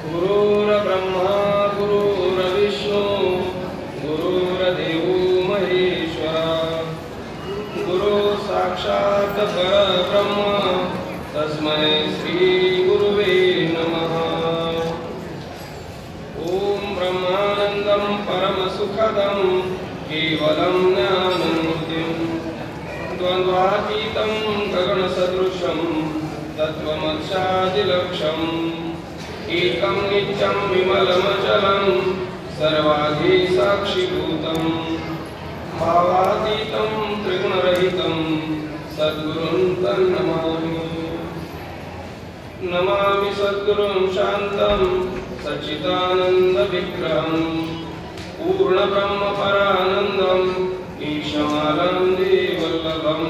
गुरुर्ब्रह्मा गुरुर्विष्णू गुरुर्देवो महेश्वरा गुरु साक्षात् परब्रह्म तस्मै श्री गुरुवे नमः। ओम ब्रह्मानंदं परमसुखदं केवलं ज्ञानमूर्तिं द्वन्द्वातीतं गगनसदृशं तत्त्वमक्षादिलक्ष्यम् एकं नित्यं विमलमचलं सर्वाधि साक्षिभूतं भावातीतं त्रिगुणरहितं सद्गुरुं तन्नमामि। नमामि सद्गुरुं शान्तं सच्चिदानन्दविग्रहं पूर्णब्रह्मपरानन्दम् ईशमानन्देवल्लभं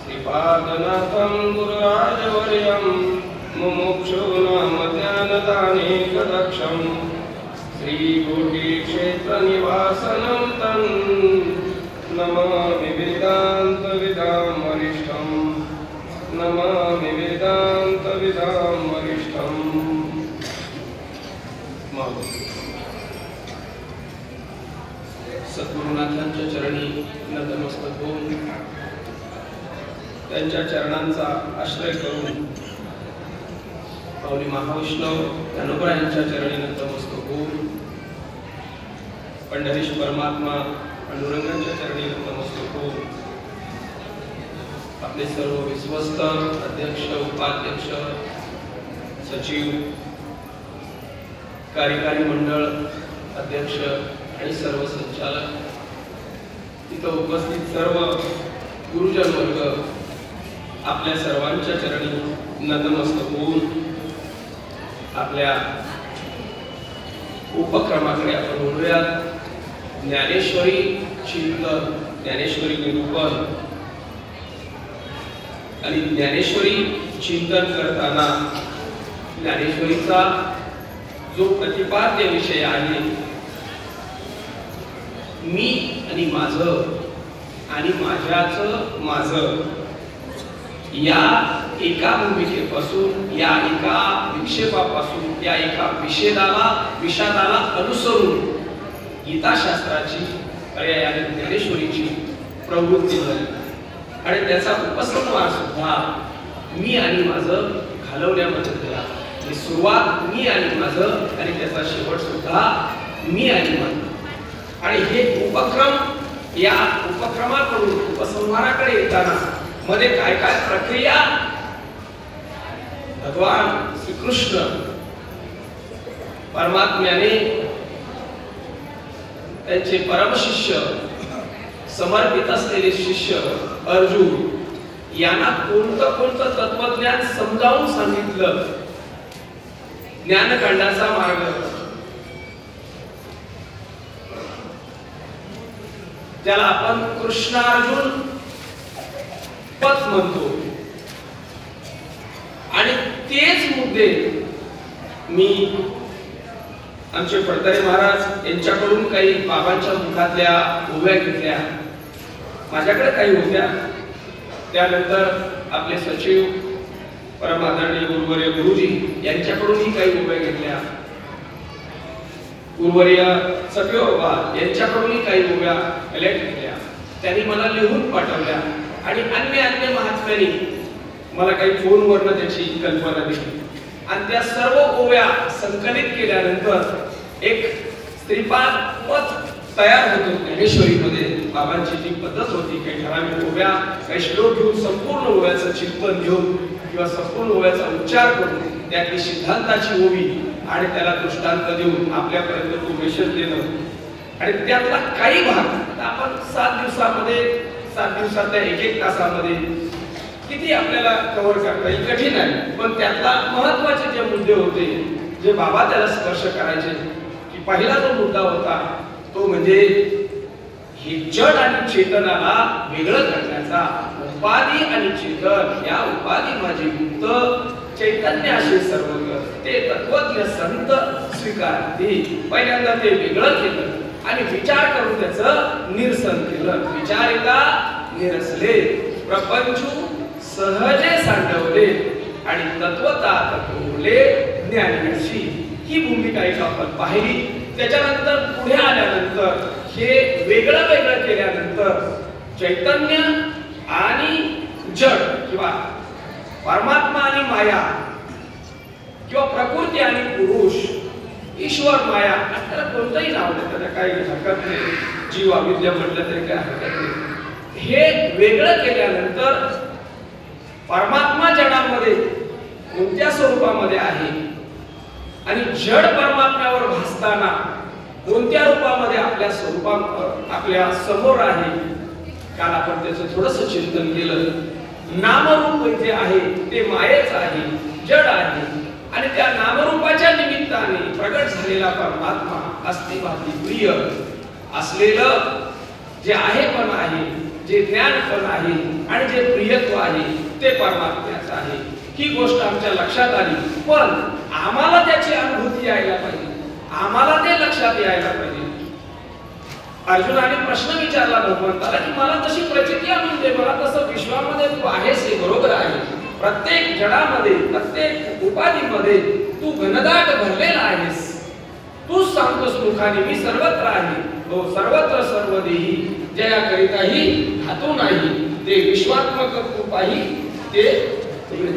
श्रीपादनाथं गुरुराजवर्यं मुमुक्षूणां ज्ञानदानेकदक्षं श्रीकोटिक्षेत्रनिवासनं तं नमामि वेदान्तविदां वरिष्ठं नमामि वेदान्तविदां वरिष्ठं। सद्गुरुनाथांच्या चरणी नतमस्तक होऊन त्यांच्या चरणांचा आश्रय करून पावली महावैष्णव ज्ञानोबरायांच्या चरणी नतमस्तक होऊन पंढरीश परमात्मा पांडुरंगांच्या चरणी नतमस्तक होऊन आपले सर्व विश्वस्त अध्यक्ष उपाध्यक्ष सचिव कार्यकारी मंडळ अध्यक्ष आणि सर्व संचालक तिथं उपस्थित सर्व गुरुजन वर्ग आपल्या सर्वांच्या चरणी नतमस्तक होऊन आपल्या उपक्रमाकडे आपण बोलूयात। ज्ञानेश्वरी चिंतन ज्ञानेश्वरी निरूपण आणि ज्ञानेश्वरी चिंतन करताना ज्ञानेश्वरीचा जो प्रतिपाद्य विषय आहे मी आणि माझं आणि माझ्याचं माझं या एका भूमिकेपासून या एका विक्षेपापासून या एका विषादाला अनुसरून गीताशास्त्राची पर्यायाने ज्ञानेश्वरीची प्रवृत्ती झाली आणि त्याचा उपसंहार सुद्धा मी आणि माझं घालवण्यामध्ये झाला। सुरुवात मी आणि माझं आणि त्याचा शेवट सुद्धा मी आणि माझं आणि हे उपक्रम या उपक्रमाकडून उपसंहाराकडे येताना मध्ये काय काय प्रक्रिया भगवान श्रीकृष्ण परमात्म्याने त्यांचे परमशिष्य समर्पित असलेले शिष्य अर्जुन यांना कोणतं तत्वज्ञान समजावून सांगितलं। ज्ञानकांडाचा मार्ग ज्याला आपण कृष्णार्जुन पथ म्हणतो आणि तेच मुद्दे मी आमचे फडतरे महाराज यांच्याकडून काही बाबांच्या मुखातल्या ओव्या घेतल्या, माझ्याकडे काही होत्या, त्यानंतर आपले सचिव परमादरणीय गुरुवर्य गुरुजी यांच्याकडूनही काही ओव्या घेतल्या, गुरुवर्य सखी बाबा यांच्याकडूनही काही ओव्या घेतल्या, त्यांनी मला लिहून पाठवल्या आणि अन्य महात्म्यांनी मला काही फोनवरनं त्याची कल्पना दिली आणि त्या सर्व ओव्या संकलित केल्यानंतर एक श्रीपाद पथ तयार होतो। ज्ञानेश्वरीमध्ये बाबांची जी पद्धत होती काही ठराविक ओव्या काही श्लोक घेऊन संपूर्ण ओव्याचं चिंतन घेऊन किंवा संपूर्ण ओव्याचा उच्चार करून त्यातली सिद्धांताची ओवी आणि त्याला दृष्टांत देऊन आपल्यापर्यंत तो मेसेज देणं आणि त्यातला काही भाग आपण 7 दिवसातल्या एक तासामध्ये किती आपल्याला कव्हर करता येईल कठीण आहे, पण त्यातला महत्त्वाचे जे मुद्दे होते जे बाबा त्याला स्पर्श करायचे की पहिला जो मुद्दा होता तो म्हणजे हे जड आणि चेतनाला वेगळं करण्याचा उपाधी आणि चेतन या उपाधी माझे मुक्त चैतन्य असे सर्व ते तत्वज्ञ संत स्वीकारते। पहिल्यांदा ते वेगळं केलं आणि विचार करून त्याचं निरसन केलं। विचारिता निरसले प्रपंचू सहजे सांडवले आणि तत्वता तत्वले ज्ञानी ही भूमिका एक आपण पाहिली. त्याच्यानंतर पुढे आल्यानंतर हे वेगळं वेगळं केल्यानंतर चैतन्य आणि जड किंवा परमात्मा आणि माया किंवा प्रकृती आणि पुरुष, ईश्वर माया, आपल्याला कोणतंही नाव देताना काही हरकत नाही, जीव अविद्या म्हटलं तरी काही हरकत नाही. हे वेगळं केल्यानंतर परमात्मा जडामध्ये कोणत्या स्वरूपामध्ये आहे आणि जड परमात्म्यावर भासताना कोणत्या रूपामध्ये आपल्या स्वरूपात आपल्या समोर आहे. काल आपण त्याचं थोडंसं चिंतन केलं. नामरूप जे आहे ते मायेच आहे, जड आहे आणि त्या नामरूपाच्या निमित्ताने प्रगट झालेला परमात्मा अस्तिभाती प्रिय असलेलं जे आहे पण आहे, जे ज्ञान पण आहे आणि जे प्रियत्व आहे ते परमात्म्याचं आहे. ही गोष्ट आमच्या लक्षात आली, पण आम्हाला त्याची अनुभूती यायला पाहिजे, आम्हाला ते लक्षात यायला पाहिजे. अर्जुनाने प्रश्न विचारला भगवंताला की मला तशी प्रचिती आणून दे, मला तसं विश्वामध्ये तू आहेस हे बरोबर आहे, प्रत्येक जडामध्ये प्रत्येक उपाधीमध्ये तू घनदाट भरलेला आहेस, तूच सांगतोस मुखाने मी सर्वत्र आहे. हो सर्वत्र सर्वदेही जया करिताही धातू नाही, ते विश्वात्मक कृपाही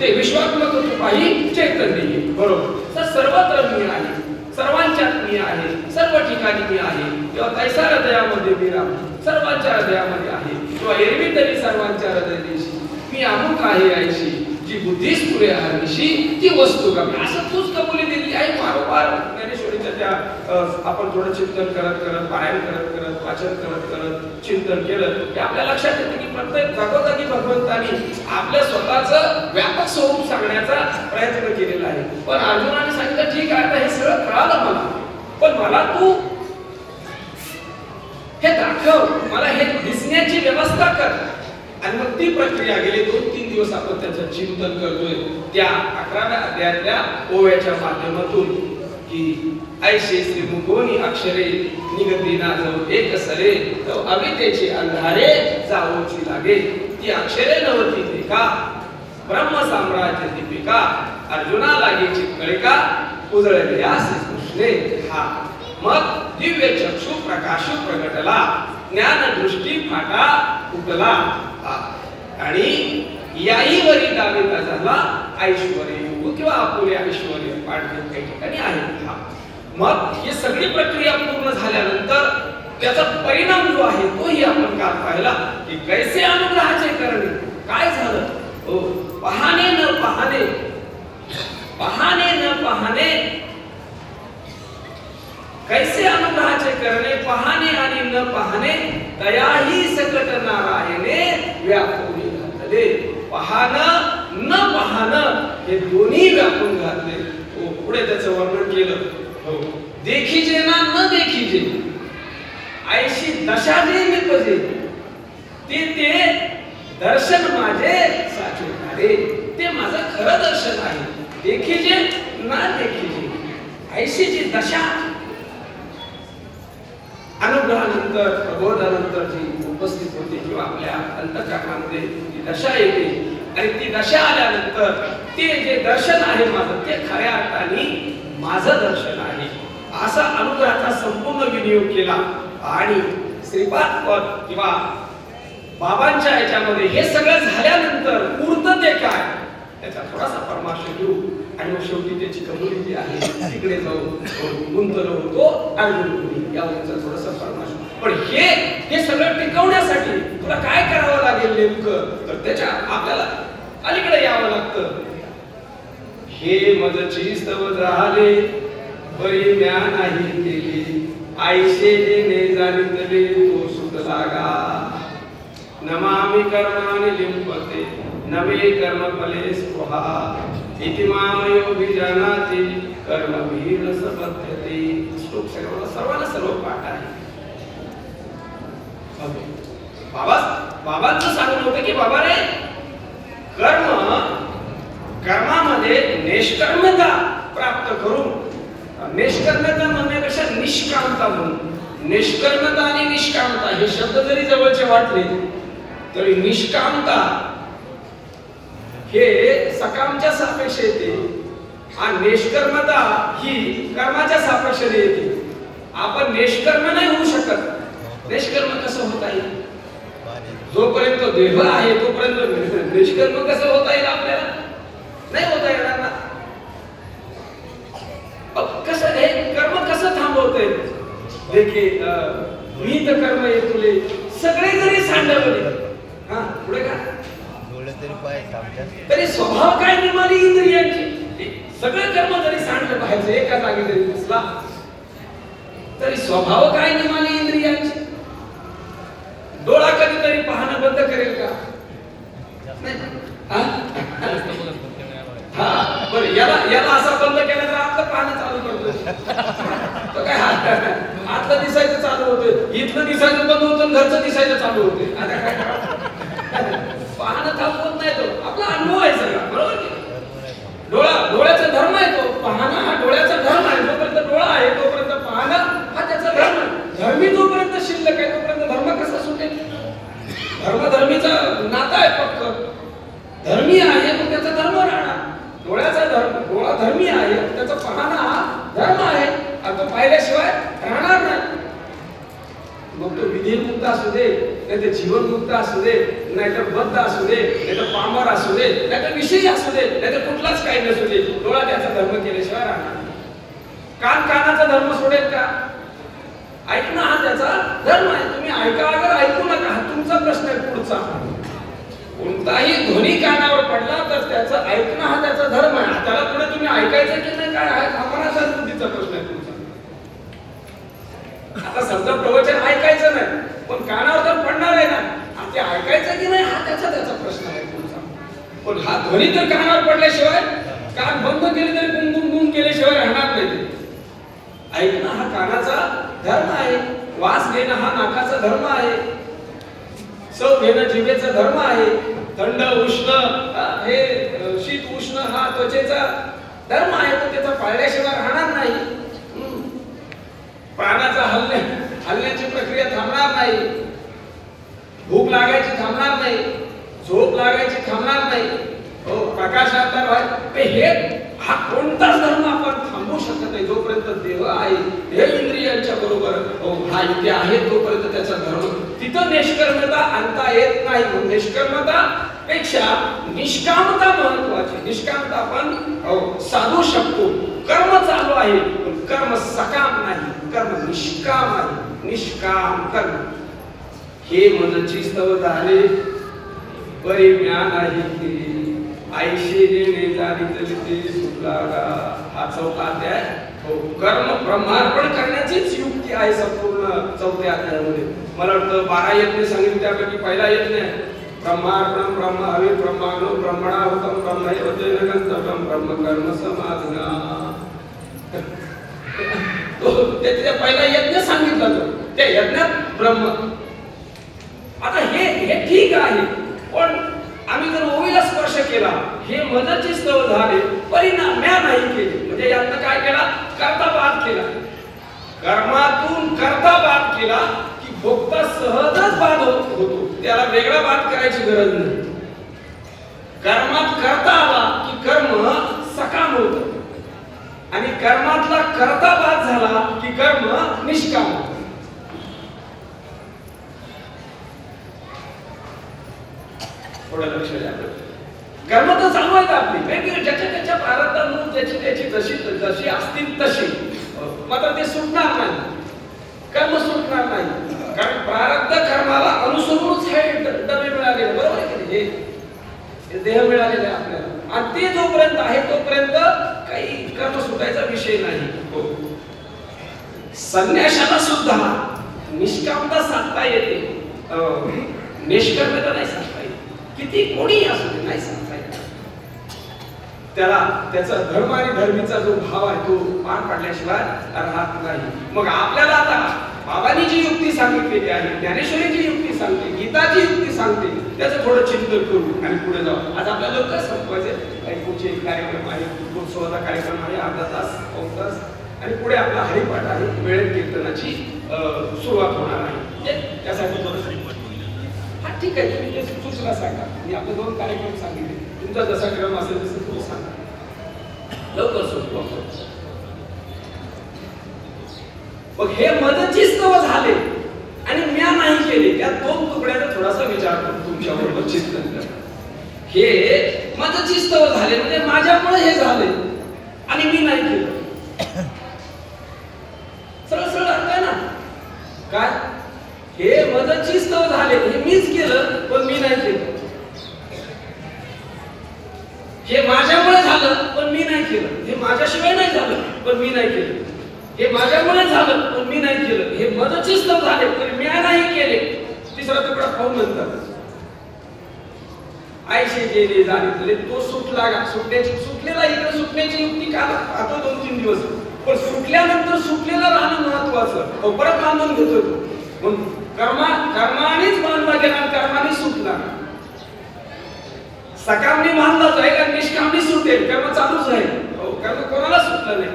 ते विश्वात्मक कृपाही चैतन्य. बरोबर, तर सर्वत्र मी आहे, सर्वांच्यात मी आहे, सर्व ठिकाणी मी आहे. किंवा तैसा हृदयामध्ये मी राम सर्वांच्या हृदयामध्ये आहे. किंवा एरवी तरी सर्वांच्या हृदयाशी मी अमुक आहे ऐशी, जी बुद्धीस पुरे हरनिशी ती वस्तू कमी. असं तूच कबुली दिली आहे. वारंवार ज्ञानेश्वरीच्या त्या आपण थोडं चिंतन करत करत पारायण करत करत वाचन करत करत चिंतन केलं की आपल्या लक्षात येतं की प्रत्येक जागोजागी भगवंतानी आपल्या स्वतःचं व्यापक स्वरूप सांगण्याचा प्रयत्न केलेला आहे. पण अर्जुनाने सांगितलं ठीक आहे, आता हे सगळं कळालं मला, पण मला तू हे दाखव, मला हे दिसण्याची व्यवस्था कर. आणि मग ती प्रक्रिया गेली 2-3 दिवस आपण त्याचं चिंतन करतोय त्या 11व्या अध्यायातल्या ओव्याच्या माध्यमातून की ऐशे श्री मुखोनी अक्षरे निगती ना जाऊ एक सरे तो अवितेचे अंधारे जाऊची लागे. ती अक्षरे नव्हती ते का ब्रह्म साम्राज्य दीपिका अर्जुना लागेची कळिका उजळले असे कृष्णे. हा मग दिव्य चक्षु प्रकाशु प्रगटला, ज्ञान दृष्टी फाटा फुटला आणि याही वरी दावेता झाला ऐश्वर्य किंवा आपुले ऐश्वर्य पाठवत काही ठिकाणी आहे. मग ही सगळी प्रक्रिया पूर्ण झाल्यानंतर त्याचा परिणाम जो आहे तोही आपण काल पाहिला की कैसे अनुग्रहाचे करणे. काय झालं? हो, पाहणे न पाहणे, पाहणे न पाहणे, कैसे अनुग्रहाचे करणे, पाहणे आणि न पाहणे, दयाही सकट नारायणे व्यापून घातले. पाहणं न पाहणं हे दोन्ही व्यापून घातले. हो, पुढे त्याचं वर्णन केलं. हो, देखीजे ना न देखीजे, ऐशी दशा जे निपजे, ते दर्शन माझे साचवणारे. ते माझं खरं दर्शन आहे. देखीजे ना देखीजे, ऐशी जी दशा अनुग्रहानंतर प्रबोधानंतर जी उपस्थित होते किंवा आपल्या अंतःकरणामध्ये ती दशा येते आणि ती दशा आल्यानंतर ते जे दर्शन आहे माझं ते खऱ्या अर्थाने माझं दर्शन आहे असा अनुग्रहाचा संपूर्ण विनियोग केला. आणि श्रीपाद पद किंवा बाबांच्या याच्यामध्ये हे सगळं झाल्यानंतर उरतं ते काय त्याचा थोडासा परामर्श घेऊ आणि मग शेवटी त्याची कबुली जी आहे तिकडे जाऊ गुंतलो होतो अर्जुन यावरचा थोडासा परामर्श. पण हे सगळं टिकवण्यासाठी तुला काय करावं लागेल नेमकं, तर त्याच्या आपल्याला अलीकडे यावं लागतं. हे मजची स्तव झाले बरी म्या नाही केली, आईशे ने जाणितले तो सुख लागा. नमामि कर्माणि लिंपते नवे कर्म फले स्पृहा, इति मामयो विजानाति कर्मभिः न सपद्यते. श्लोक सर्वांना सर्व पाठ आहे. बाबांचं सांगणं होतं की बाबा रे कर्मामध्ये निष्कर्मता प्राप्त करून, निष्कर्मता म्हणण्यापेक्षा निष्कामता म्हणून, निष्कर्मता आणि निष्कामता हे शब्द जरी जवळचे वाटले तरी निष्कामता हे सकामच्या सापेक्ष येते आणि निष्कर्मता ही कर्माच्या सापेक्षाने येते. आपण निष्कर्म नाही होऊ शकत. निष्कर्म कसं होता येईल? जोपर्यंत देह आहे तोपर्यंत निष्कर्म कसं होता येईल? आपल्याला नाही होता येणार ना. कसं हे कर्म कसं थांबवता येईल? देखील मी तर कर्म येतुले सगळे जरी सांडवले, हा पुढे का तरी स्वभाव काय निमाली इंद्रियांची. सगळे कर्म जरी सांडलं पाहिजे एका जागी जरी बसला तरी स्वभाव काय निमाली इंद्रियांची. डोळा कधीतरी पाहणं बंद करेल का? हा बरं, याला असा बंद केला तर आपलं पाहणं चालू करतो. तो काय आतलं दिसायचं चालू होतं, इथलं दिसायचं बंद होतं, घरचं दिसायचं चालू होते. आता काय पाहणं थांबवत नाही, तो आपला अनुभव आहे सगळा. बरोबर की डोळ्याचा धर्म आहे तो. पाहणं हा डोळ्याचा धर्म आहे. जोपर्यंत डोळा आहे तोपर्यंत पाहणं हा त्याचा धर्म आहे. धर्मी जोपर्यंत शिल्लक आहे तोपर्यंत धर्म कसा सुटेल? धर्मधर्मीचा नाता आहे फक्त. धर्मी आहे मग त्याचा धर्म राहणार. डोळ्याचा धर्म, डोळा धर्मी आहे त्याचा पाहणं हा धर्म आहे. तो पाहिल्याशिवाय राहणार नाही. मग तो विधीमुक्त असू दे, नाही तर जीवनमुक्त असू दे, नाही तर बद्ध असू दे, नाही तर पामर असू दे, नाही तर विषयी असू दे, नाही तर कुठलाच काही नसू दे, डोळा त्याचा धर्म केल्याशिवाय राहणार. कान कानाचा धर्म सोडेल का? ऐकणं हा त्याचा धर्म आहे. तुम्ही ऐका अगर ऐकू नका हा तुमचा प्रश्न आहे पुढचा. कोणताही ध्वनी कानावर पडला तर त्याचं ऐकणं हा त्याचा धर्म आहे. त्याला पुढे तुम्ही ऐकायचं की नाही काय हा मनाचा बुद्धीचा प्रश्न आहे तुमचा. आता समजा प्रवचन ऐकायचं नाही पण कानावर तर पडणार आहे ना, ते ऐकायचं की नाही हा त्याचा प्रश्न आहे तुमचा. पण हा ध्वनी तर कानावर पडल्याशिवाय, कान बंद केले तरी गुंगुन गुंग केल्याशिवाय राहणार नाही. ऐकणं हा कानाचा धर्म आहे. वास घेणं हा नाकाचा धर्म आहे. चव घेणं जिभेचा धर्म आहे. थंड उष्ण हे शीत उष्ण हा त्वचेचा धर्म आहे. तो त्याचा पाळल्याशिवाय राहणार नाही. प्राणाचा हलण्याची प्रक्रिया थांबणार नाही. भूक लागायची थांबणार नाही. झोप लागायची थांबणार नाही. हो प्रकाशात हे हा कोणताच धर्म आपण थांबवू शकत नाही. जोपर्यंत देह आहे, हे इंद्रियांच्या बरोबर हा इथे आहे तोपर्यंत त्याचा धर्म. तिथं निष्कर्मता आणता येत नाही. निष्कर्मता पेक्षा निष्कामता महत्वाची. निष्कामता आपण साधू शकतो. कर्म चालू आहे पण कर्म सकाम नाही, कर्म निष्काम आहे. निष्काम कर्म हे मनची स्तव झाले परिज्ञान आहे ते आईशे देणे जाणीतले सुटलागा. हा चौथा अध्याय कर्म ब्रह्मार्पण करण्याचीच युक्ती आहे संपूर्ण चौथ्या अध्यायामध्ये. मला वाटतं 12 यज्ञ सांगितले त्यापैकी पहिला यज्ञ ब्रह्मार्पणम ब्रह्म हवी ब्रह्मानो ब्रह्मणाहुतम ब्रह्मैव तेन गंतव्यम ब्रह्म कर्म समाधिना. तो त्याचा पहिला यज्ञ सांगितला तो. त्या यज्ञात ब्रह्म. आता हे ठीक आहे पण आम्ही जर ओवीला स्पर्श केला हे मदतची स्तव झाले परिणाम म्या नाही केले. म्हणजे यातनं काय केला? कर्ता बाद केला. कर्मातून कर्ता बाद केला की भोक्ता सहजच बाद होतो. त्याला वेगळा बाद करायची गरज नाही. कर्मात कर्ता आला की कर्म सकाम होतं आणि कर्मातला कर्ता बाद झाला की कर्म निष्काम होतं. थोडं लक्ष द्या. कर्म तर चालू आहेत आपली वेगवेगळे ज्याच्या त्याच्या प्रारब्धानुसार ज्याची त्याची जशी असतील तशी. मात्र ते सुटणार नाही. कर्म सुटणार नाही. कारण प्रारब्ध कर्माला अनुसरूनच हे डबे मिळालेले. बरोबर आहे की हे देह मिळालेले आपल्याला. आणि ते जोपर्यंत आहे तोपर्यंत काही कर्म सुटायचा विषय नाही. हो संन्यासाला सुद्धा निष्कामता साधता येते. निष्कर्मता नाही साधता येते. किती कोणी असू दे नाही सांगता येत. त्याला त्याचा धर्म आणि धर्मीचा जो भाव आहे तो पार पाडल्याशिवाय राहत नाही. मग आपल्याला आता बाबांनी जी युक्ती सांगितलेली आहे, ज्ञानेश्वरी जी युक्ती सांगते, गीताची युक्ती सांगते, त्याचं थोडं चिंतन करू आणि पुढे जाऊ. आज आपल्याला लवकर संपवायचे. काही पुढचे कार्यक्रम आहे, उत्सवाचा कार्यक्रम आहे, अर्धा तास पाऊण तास आणि पुढे आपला हरिपाठ आहे, वेळेत कीर्तनाची सुरुवात होणार आहे. त्यासाठी थोडं हा ठीक आहे. तुम्ही ते सूचना सांगा. मी आपले 2 कार्यक्रम सांगितले. तुमचा जसा क्रम असेल तसं तुम्ही सांगा. लवकर सुटवा. मग हे मदचिस्तव झाले आणि म्या नाही केले. त्या दोन तुकड्याचा थोडासा विचार करून तुमच्याबरोबर चिंतन करा. हे मदचिस्तव झाले म्हणजे माझ्यामुळे हे झाले आणि मी नाही केलं. सरळ सरळ अर्थ आहे ना. काय हे मदचिस्तव झाले हे मीच केलं पण मी नाही केलं. हे माझ्यामुळे झालं पण मी नाही केलं. हे माझ्याशिवाय नाही झालं पण मी नाही केलं. हे माझ्यामुळे झालं पण मी नाही केलं. हे मदचिस्तव झाले पण मी नाही केले. तिसरा तुकडा पाहून नंतर आयशे जे झाले तो सुटला. सुटलेला इकडे सुटण्याची युक्ती का आता 2-3 दिवस पण सुटल्यानंतर सुटलेलं राहणं महत्वाचं. परत बांधून घेतोय तो. मग कर्मानेच बांधला गेला, कर्माने सुटला. सकामनी बांधला जाईल आणि निष्कामनी सुटेल. कर्म चालूच आहे. कर्म कोणाला सुटलं नाही.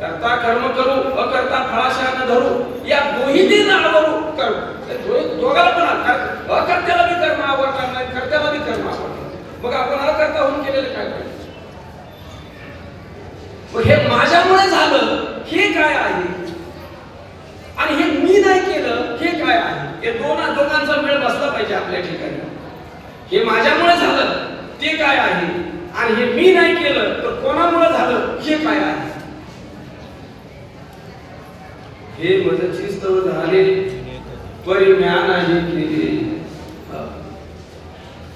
करता कर्म करू अकर्ता फळाशा न धरू या दोन्ही नावावरू कर्म दोघाला पण अकर्त्याला बी कर्म आवडणार नाही, कर्त्याला बी कर्म आवडणार. मग आपण अकर्ता होऊन केलेलं काय पाहिजे. मग हे माझ्यामुळे झालं हे काय आहे आणि हे मी नाही केलं हे काय आहे. हे दोघांचा मेळ बसला पाहिजे आपल्या ठिकाणी. हे माझ्यामुळे झालं ते काय आहे आणि हे मी नाही केलं तर कोणामुळे झालं हे काय आहे. हे मदचिस्तव झाले परी म्या नाही केले.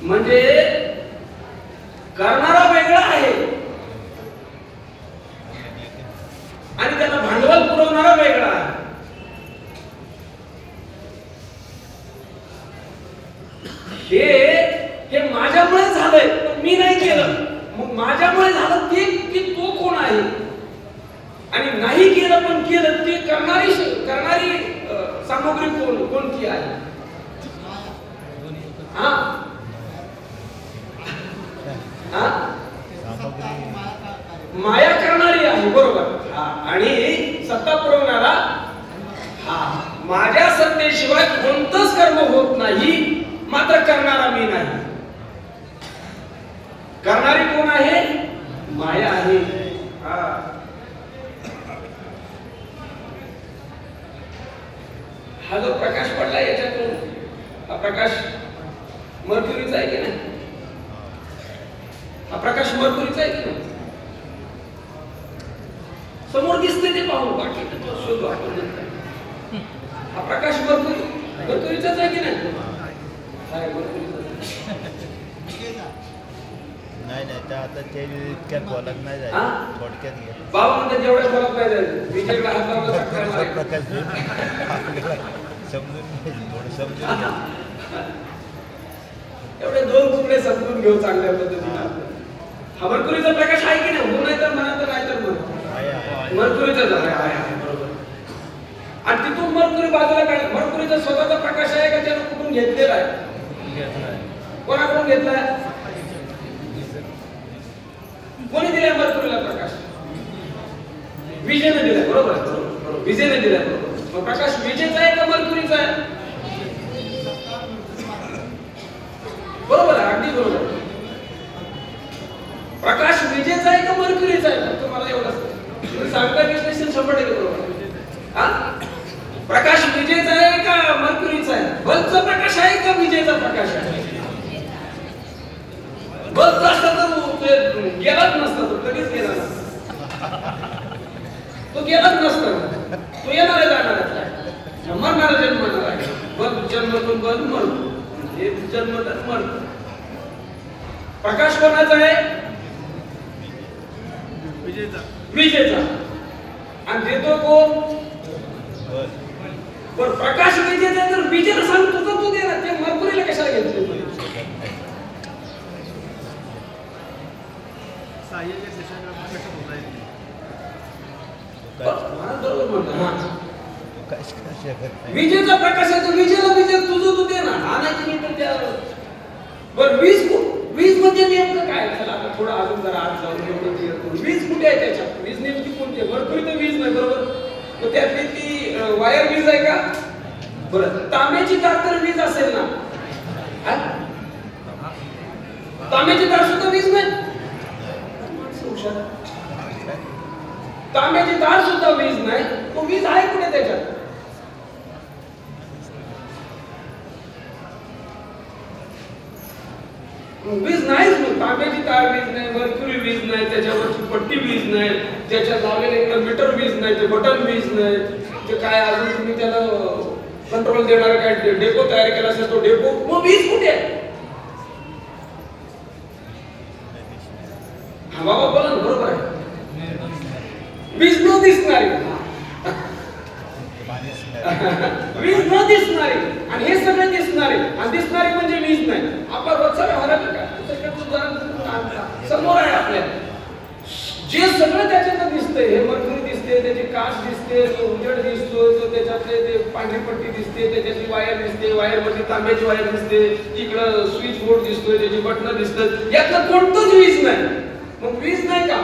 म्हणजे करणारा वेगळा आहे आणि त्याला भांडवल पुरवणारा वेगळा आहे. हे माझ्यामुळे झालंय पण मी नाही केलं. मग माझ्यामुळे झालं ते तो कोण आहे आणि नाही केलं पण केलं ते करणारी सामग्री कोणती आहे. माया करणारी आहे. बरोबर. आणि सत्ता पुरवणारा माझ्या सत्तेशिवाय कोणतंच कर्म होत नाही. मात्र करणारा मी नाही. करणारी कोण आहे. माया आहे. हा जो प्रकाश पडला याच्यातून हा प्रकाश मर्क्युरीचा आहे की नाही. हा प्रकाश मर्क्युरीचा आहे की नाही. समोर दिसते ते पाहू बाकी शोधू आपण. हा प्रकाश मर्क्युरीचाच आहे की नाही. नाही त्या आता ते इतक्यात बोलत नाही जाईल. थोडक्यात गेलं बाबा म्हणतात जेवढ्या बोलत नाही जाईल. विजयकडे हात लावला प्रकाश समजून थोडं समजून घ्या. एवढे 2 तुकडे समजून घेऊ चांगल्या पद्धतीने. हा मर्क्युरीचा प्रकाश आहे की नाही. हो नाही तर म्हणा तर नाही तर म्हणा. मर्क्युरीचाच आहे. बरोबर. आणि तिथून मर्क्युरी बाजूला काय मर्क्युरीचा स्वतःचा प्रकाश आहे का त्यानं कुठून घेतलेला आहे. कोणाकडून घेतलाय. कोणी दिलाय मर्क्युरीला प्रकाश. विजेने दिलाय. बरोबर. विजेने दिलाय. बरोबर. मग प्रकाश विजेचा आहे का मर्क्युरीचा आहे. बरोबर आहे. अगदी बरोबर. प्रकाश विजेचा आहे का मर्क्युरीचा आहे. तुम्हाला एवढं सांगता विश्लेषण 100% बरोबर. प्रकाश विजेचा आहे का मर्क्युरीचा आहे. बल्बचा प्रकाश आहे का विजेचा प्रकाश आहे. बल्ब असता तर गेलाच नसता. तो कधीच गेला नसता. तो गेलाच नसता. तो येणार आहे जाणार आहे. मरणारा जन्मणार आहे. बल्ब जन्मतो बल्ब मरतो. हे जन्मतात मरतो. प्रकाश कोणाचा आहे. विजेचा. आणि देतो कोण. पण प्रकाश विजेचा तर विजेला सांगतो तर तू दे ना. ते मर्क्युरीला कशाला घेतलं. विजेचा प्रकाश आहे तर विजेला विजे तुझं तू दे ना. हा नाही तर त्या बरं वीज म्हणजे नेमकं काय. चला आता थोडं अजून जरा आत जाऊन एवढं वीज कुठे आहे त्याच्यात. वीज नेमकी कोणती आहे. मर्क्युरी तर वीज नाही. बरोबर. तर त्यातली ती वायर वीज आहे का. बरं तांब्याची तार तर वीज असेल ना. तांब्याची तार सुद्धा वीज नाही. तांब्याची तार सुद्धा वीज नाही, तो वीज आहे कुठे त्याच्यात? वीज नाहीच. मग तांब्याची तार वीज नाही, मर्क्युरी वीज नाही, त्याच्यावरची पट्टी वीज नाही, त्याच्यात लावलेलं एक मीटर वीज नाही, ते बटन वीज नाही, ते काय अजून तुम्ही त्याला कंट्रोल देणार काय डेपो तयार केला असेल तो डेपो, मग वीज कुठे आहे? हा बाबा बोला ना, बरोबर आहे. वीज न दिसणारी, वीज न दिसणारी आणि हे सगळे दिसणारे, आणि दिसणारी म्हणजे वीज नाही. आपला रोजचा व्यवहार काय समोर आहे आपल्या, जे सगळं त्याच्यात दिसतंय, हे मर्क्युरी दिसते, त्याची काच दिसते, तो उजेड दिसतो, तो त्याच्यातले ते पांढरी पट्टी दिसते, त्याच्यातली वायर दिसते, वायर मध्ये तांब्याची वायर दिसते, इकडं स्विच बोर्ड दिसतोय, त्याची बटणं दिसतात, यातलं कोणतंच वीज नाही. मग वीज नाही का?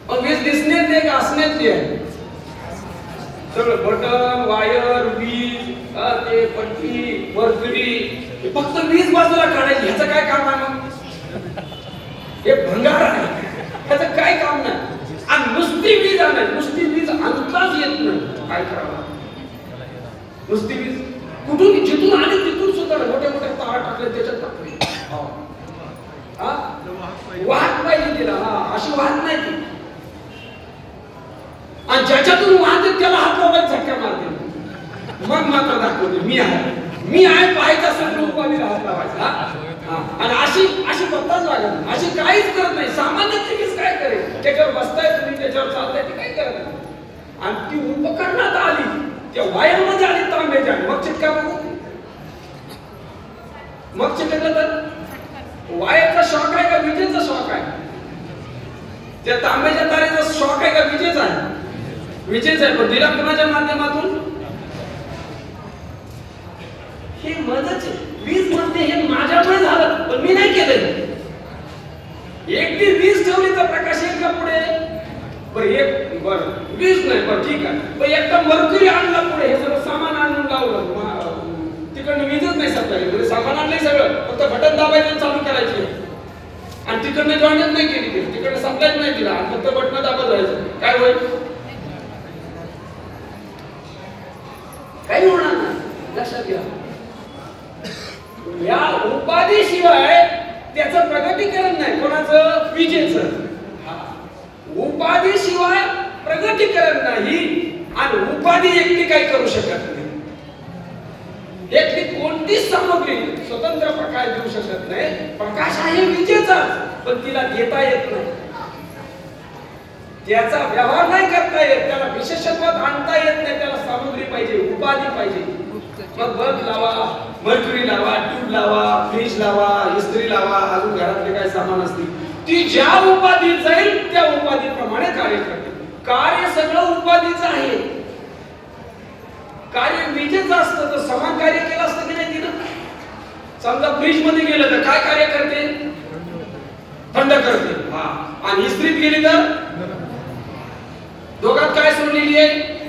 मग वीज दिसण्यात नाही का असण्यात आहे? सगळं बटन, वायर, वीज, ते पट्टी, मर्क्युरी, फक्त वीज बाजूला काढायची, ह्याचं काय काम आहे? मग हे भंगार आहे, ह्याचं काय काम नाही. आणि नुसती वीज आहे, नुसती वीज अंदाज येत नाही, काय करावं? नुसती वीज कुठून जिथून आली तिथून सुद्धा मोठ्या मोठ्या तारा टाकले, त्याच्यात टाकले, वाहत पाहिजे तिला, अशी वाहत नाही ती. आणि ज्याच्यातून वाहते त्याला हात लावायला झटका मारते, मग मात्र दाखवते मी आहे पाहायचा असेल उपाधीला हात लावायचा. आणि अशी अशी पत्ताच लागत, अशी काहीच करत नाही. सामान्य वीज काय करेल? त्याच्यावर बसताय तुम्ही, त्याच्यावर चालताय, ती काय करत नाही. आणि ती उपकरणात आली, त्या वायर मध्ये आली तांब्याच्या, मग चिटका बघू, मग चिटकलं तर वायरचा शॉक आहे का विजेचा शॉक आहे? त्या तांब्याच्या तारेचा शॉक आहे का विजेचा आहे? विजेचा आहे. पण दिला कोणाच्या माध्यमातून? हे मजच वीज म्हणते हे माझ्यामुळे झालं, पण मी नाही केलं. एकटी वीज ठेवली तर प्रकाश येईल का पुढे? बरं वीज नाही, बरं ठीक आहे, पण एकटा मर्क्युरी आणला पुढे, हे सगळं सामान आणून लावलं, तिकडनं वीजच नाही सप्लाय, म्हणजे सामान आणलंय सगळं, फक्त बटन दाबायचं चालू करायची, आणि तिकडनं जॉईनच नाही केली, तिकडनं सप्लायच नाही दिला, आणि फक्त बटन दाबत जायचं, काय होईल? काही होणार नाही. लक्षात घ्या, या उपाधीशिवाय त्याचं प्रगतीकरण नाही. कोणाचं? विजेचं. उपाधीशिवाय प्रगतीकरण नाही, आणि उपाधी एकटी काही करू शकत नाही. एकटी कोणतीच सामग्री स्वतंत्र प्रकाश देऊ शकत नाही. प्रकाश आहे विजेचा, पण तिला देता येत नाही, त्याचा व्यवहार नाही करता येत, त्याला विशेषत्वात आणता येत नाही. त्याला सामग्री पाहिजे, उपाधी पाहिजे. मग बल्ब लावा, मर्क्युरी लावा, ट्यूब लावा, फ्रीज लावा, इस्त्री लावा, अजून घरातले काय सामान असतील, ती ज्या उपाधीत जाईल त्या उपाधीप्रमाणे कार्य करते. कार्य सगळं उपाधीचं आहे. कार्य विजेचं असतं तर समान कार्य केलं असतं की नाही तिनं? समजा फ्रीज मध्ये गेलं तर काय कार्य करते? थंड करते. आणि इस्त्रीत गेली तर दोघात काय सोडलेली आहे?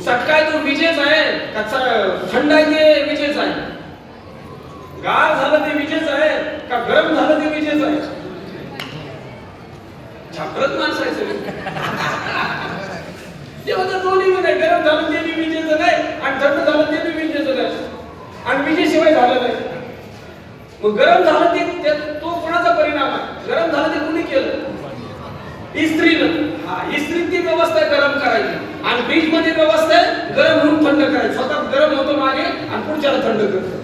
चटका तो विजेच आहे, कच्चा थंड आहे ते विजेच आहे, गार झालं ते विजेच आहे का गरम झालं ते विजेच आहे? छापरत माणसं आहे सगळी. तेव्हा तर दोन्ही नाही, गरम झालं ते बी विजेचं नाही, आणि थंड झालं ते बी विजेचं नाही, आणि विजेशिवाय झालं नाही. मग गरम झालं ते तो कोणाचा परिणाम आहे? गरम झालं ते कुणी केलं? इस्त्रीनं. इस्त्रीत ती व्यवस्था गरम करायची, आणि फ्रीज मध्ये व्यवस्था आहे गरम होऊन थंड करायची. स्वतः गरम होतो मागे आणि पुढच्याला थंड करतो.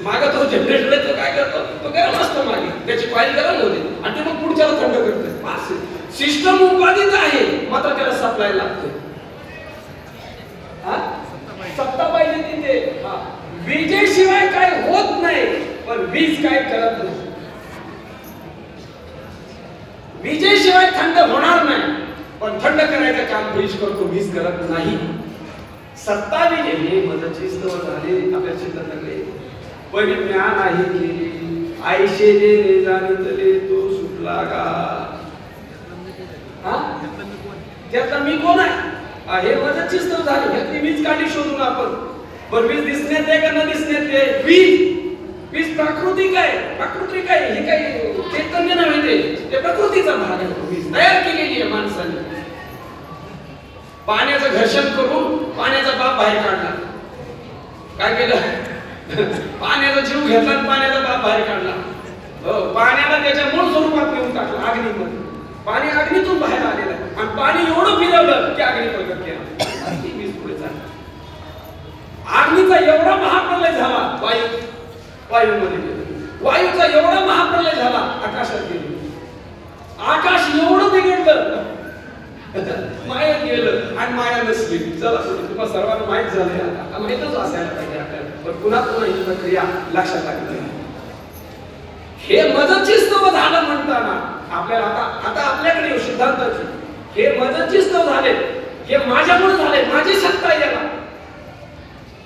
मागे तो जनरेटर तो काय करतो? तो गरम असतो मागे, त्याची कॉईल गरम होते आणि ते मग पुढच्याला थंड करतो. सिस्टम उपाधित आहे, मात्र त्याला सप्लाय लागतो. सत्ता पाहिजे तिथे. विजेशिवाय काय होत नाही, पण वीज काय करत नाही. विजेशिवाय थंड होणार नाही, पण थंड करायचं काम फ्रीज करतो, वीज करत नाही. सत्ता विजे हे मदतची स्तव झाले आपल्या चिंतनकडे, पण ज्ञान आहे केली आयशे जे जाणितले तो सुटला का. त्यातला मी कोण आहे? हे मदतची स्तव झाली, ह्यातली मीच काढली शोधून आपण. पण वीज दिसण्यात आहे का न दिसण्यात आहे? वीज प्राकृतिक आहे. प्राकृतिक आहे, हे काही चैतन्य नव्हे, ते प्रकृतीचा भाग आहे. वीज तयार केलेली आहे माणसाने. पाण्याचं घर्षण करून पाण्याचा बाप बाहेर काढला. काय केलं? पाण्याचा जीव घेतला आणि पाण्याचा बाप बाहेर काढला. पाण्याला त्याच्या मूळ स्वरूपात नेऊन टाकलं, अग्नीमध्ये. पाणी अग्नीतून बाहेर आलेलं आहे आणि पाणी एवढं फिरवलं की अग्नी प्रगट केला. वीज पुढे चालली. अग्नीचा एवढा महाप्रलय झाला वायूमध्ये गेला. वायूचा एवढा महाप्रलय झाला आकाशात गेला. आकाश एवढं बिघडलं, माया गेलं आणि माया नसली. चला तुम्हाला सर्वांना माहित झालंय, आता माहितच असायला पाहिजे आपल्याला, पण पुन्हा ही प्रक्रिया लक्षात आली. हे मजची स्तव झालं म्हणताना आपल्याला आता आपल्याकडे येऊ सिद्धांताची. हे मजची स्तव झाले, हे माझ्यामुळे झाले, माझी सत्ता याला.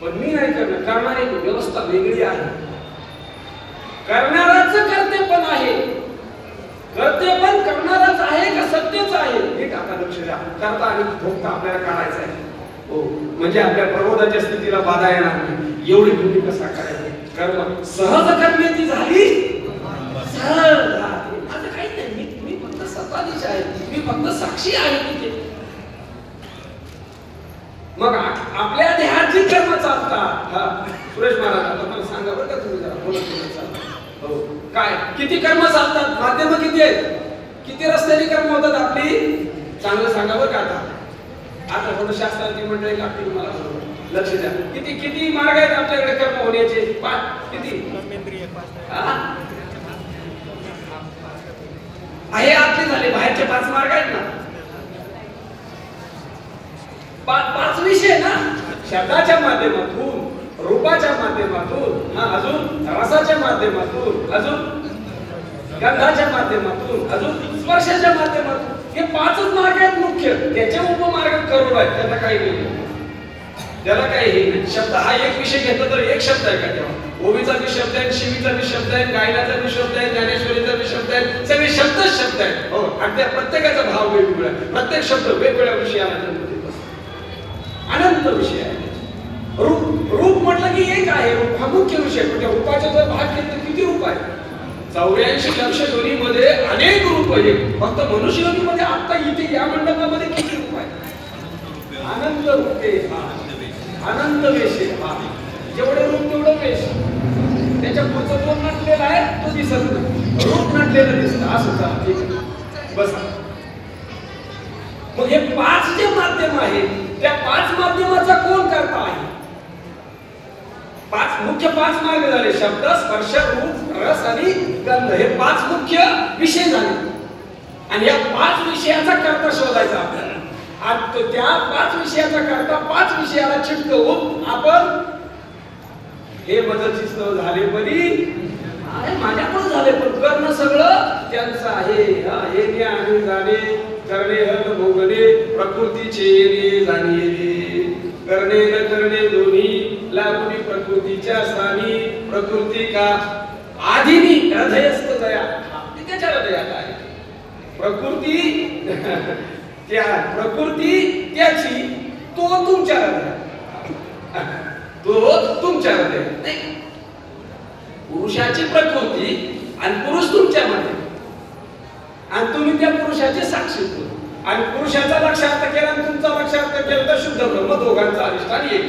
पण मी नाही करणार, करणारी व्यवस्था वेगळी आहे. करणाराच कर्तेपण आहे. कर्तेपण करणाराच आहे का सत्यच आहे हे आता लक्ष द्या. करता आणि भोगता आपल्याला काढायचं आहे. हो, म्हणजे आपल्या प्रबोधाच्या स्थितीला बाधा येणार नाही. एवढी भूमिका साकारायची. कर्म सहज कर्मेची झाली, सहज झाली. आता काही नाही, मी फक्त सत्ताधीश आहे, मी फक्त साक्षी आहे तिथे. मग आपल्या देहाची कर्म चालतात. सुरेश महाराज आता मला सांगा बरं का, तुम्ही जरा बोलत हो, काय किती कर्म चालतात? माध्यम किती आहेत? किती रस्त्याने कर्म होतात आपली? चांगलं सांगा बरं का. आता थोडं शास्त्राची मंडळी लागतील मला, लक्ष द्या. किती मार्ग आहेत आपल्याकडे कर्म होण्याचे? किती आहे? आतले झाले, बाहेरचे 5 मार्ग आहेत ना. 5 विषय ना. शब्दाच्या माध्यमातून, रूपाच्या माध्यमातून, अजून रसाच्या माध्यमातून, अजून गंधाच्या माध्यमातून, अजून स्पर्शाच्या माध्यमातून. हे 5च मार्ग आहेत मुख्य. त्याचे उपमार्ग करोड आहेत. त्याला काही नाही, त्याला काही हे नाही. शब्द हा एक विषय घेतला तर एक शब्द आहे का तेव्हा? ओवीचा बी शब्द आहे, शिवीचा बी शब्द आहे, गायनाचा बी शब्द आहे, ज्ञानेश्वरीचा बी शब्द आहे. सगळे शब्दच शब्द आहेत. हो, आणि प्रत्येकाचा भाव वेगवेगळा आहे. प्रत्येक शब्द वेगवेगळ्या विषयाला जन्म देत असतो. अनंत विषय आहे. रूप म्हटलं की एक आहे. रूप हा मुख्य विषय. म्हणजे रूपाचा जर भाग घेतला किती रूप आहे? 84 लक्ष योनीमध्ये अनेक रूप आहेत. फक्त मनुष्य योनीमध्ये आता इथे या मंडपामध्ये किती रूप आहे? अनंत रूपे, अनंत वेश. जेवढे रूप तेवढं वेश. त्याच्या पुढचं दोन नटलेला आहे तो दिसत नाही, रूप नटलेलं दिसतं. असं चालतं, ठीक आहे, बस. मग हे 5 जे माध्यम आहेत, त्या 5 माध्यमाचा कोण करता आहे? 5 मुख्य 5 मार्ग झाले. शब्द, स्पर्श, रूप, रस आणि गंध. हे 5 मुख्य विषय झाले. आणि या 5 विषयाचा कर्ता शोधायचा आपल्याला. आणि त्या 5 विषयाचा करता 5 विषयाला चिटकवून आपण हे मदतची स्तव झाले बरी आहे, माझ्याकडून झाले, पण करणं सगळं त्यांचं आहे. येणे आणि जाणे, करणे हन भोगणे, प्रकृतीचे येणे जाणे येणे, करणे न करणे दोन्ही लागुनी प्रकृतीच्या स्थानी. प्रकृती का आधीनी हृदयस्थ दया, त्याच्या हृदयात आहे प्रकृती. त्या प्रकृती त्याची, तो तुमच्या हृदयात, तो तुमच्या हृदयात नाही. पुरुषाची प्रकृती आणि पुरुष तुमच्यामध्ये, आणि तुम्ही त्या पुरुषाचे साक्षीत्व. आणि पुरुषाचा लक्षार्थ केला आणि तुमचा लक्षार्थ केला तर शुद्ध ब्रह्म, दोघांचा अधिष्ठान एक.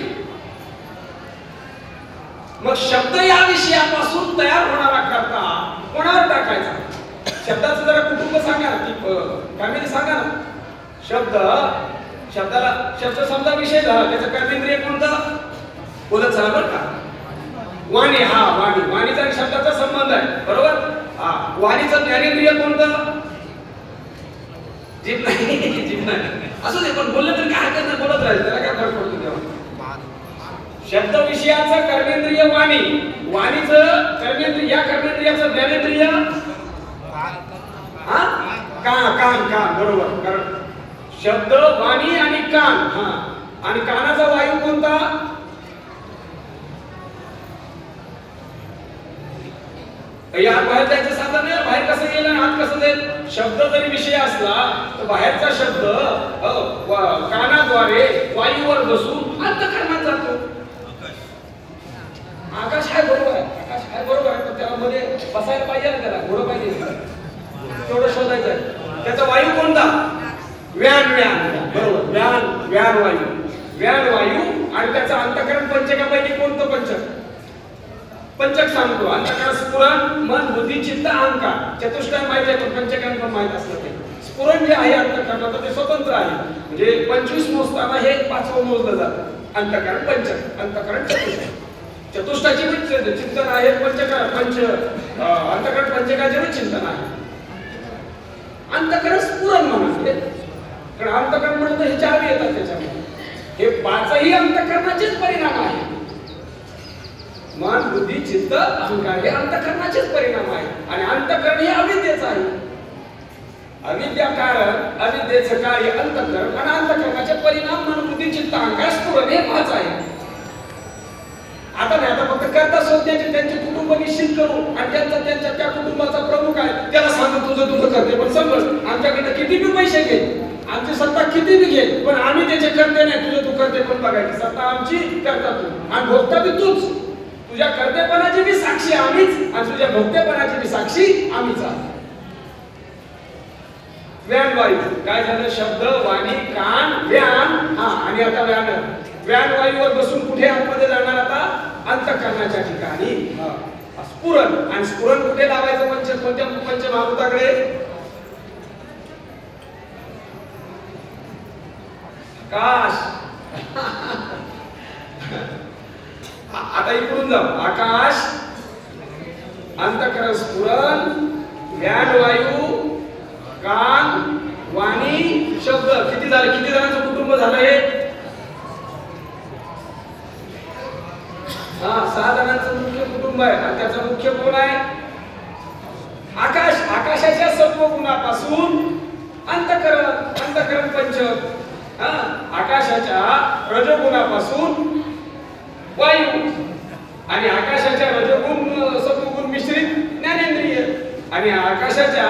मग शब्द या विषयापासून तयार होणारा करता कोणावर टाकायचा? शब्दाचं जरा कुटुंब सांगा की फॅमिली सांगा ना. शब्द समजा विषय झाला, त्याचा कर्मेंद्रिय कोणतं? बोलत चला बरं का. वाणी. वाणीचा आणि शब्दाचा संबंध आहे, बरोबर. वाणीचं ज्ञानेंद्रिय कोणतं? जीभ नाही. असू दे, पण बोललं तर काय हरकत नाही, बोलत राहायचं, त्याला काय फरक पडतो तेव्हा. शब्द विषयाचं कर्मेंद्रिय वाणी, वाणीचं कर्मेंद्रिय, या कर्मेंद्रियाचं ज्ञानेंद्रिय कान, बरोबर. कारण शब्द, वाणी आणि कान. आणि कानाचा वायू कोणता? या बाहेर जायचं साधन नाही. बाहेर कसं गेलं, आत कसं जाईल? शब्द जरी विषय असला तर बाहेरचा शब्द कानाद्वारे वायूवर बसून अंतःकरणात जातो. आकाश आहे बरोबर आहे, आकाश आहे बरोबर आहे, पण त्याला मध्ये बसायला पाहिजे ना, त्याला घोडं पाहिजे, तेवढं शोधायचं आहे. त्याचा वायू कोणता? व्यान. व्यान बरोबर, व्यान वायू. आणि त्याचं अंतःकरण पंचकापैकी कोणतं पंचक? पंचक सांगतो. अंतःकरण स्फुरण, मन, बुद्धी, चित्त, अहंकार. चतुष्टय माहित आहे पण पंचकरण पण माहित असलं ते. स्फुरण जे आहे अंतःकरणाचं ते स्वतंत्र आहे, म्हणजे 25 मोजताना हे 5वं मोजलं जातं. अंतःकरण पंचक, अंतःकरण चतुष्टय. चतुष्टाची चिंतन आहे, अंतःकरण पंचकाचे चिंतन आहे. अंतःकरण स्फुरण म्हणा, कारण अंतःकरण म्हणतो हे 4 येतात त्याच्यामध्ये. हे 5ही अंतःकरणाचेच परिणाम आहे. मन, बुद्धी, चित्त, अहंकार हे अंतःकरणाचेच परिणाम आहे. आणि अंतःकरण हे अविद्येचं आहे. अविद्या कारण, अविद्येचं कार्य अंतःकरण आणि अंतःकरणाचे परिणाम मन, बुद्धी, चित्त, अहंकार, स्फुरण हे 5 आहे. आता नाही, आता फक्त करता शोधण्याचे त्यांचे कुटुंब निश्चित करू आणि त्यांच्या त्या कुटुंबाचा प्रमुख आहे त्याला सांगू तुझं करते, पण समज आमच्याकडे किती बी पैसे घे, आमची सत्ता किती बी घे, पण आम्ही त्याचे करते नाही, तुझं तू करते पण बघायची. सत्ता आमची, करता तू, आणि भोगता बी तूच. तुझ्या कर्तेपणाची बी साक्षी आम्हीच आणि तुझ्या भोगतेपणाची बी साक्षी आम्हीच आहोत. व्यान वायू काय झालं? शब्द, वाणी, कान, व्यान. आणि आता व्यान वायूवर बसून कुठे आतमध्ये जाणार? आता अंतःकरणाच्या ठिकाणी स्फुरण. आणि स्फुरण कुठे लावायचं? कोणत्या पंचमहाभूताकडे? आकाश. आता इकडून जाऊ. आकाश, अंतःकरण, स्फुरण, व्यान वायू, कान, वाणी, शब्द. किती झाले? किती जणांचं कुटुंब झालं हे? 6 जणांचं मुख्य कुटुंब आहे. आणि त्याचा मुख्य कोण आहे? आकाश. आकाशाच्या सर्व गुणापासून अंतःकरण पंचक. आकाशाच्या रजोगुणापासून वायू, आणि आकाशाच्या रजोगुण सत्वगुण मिश्रित ज्ञानेंद्रिय, आणि आकाशाच्या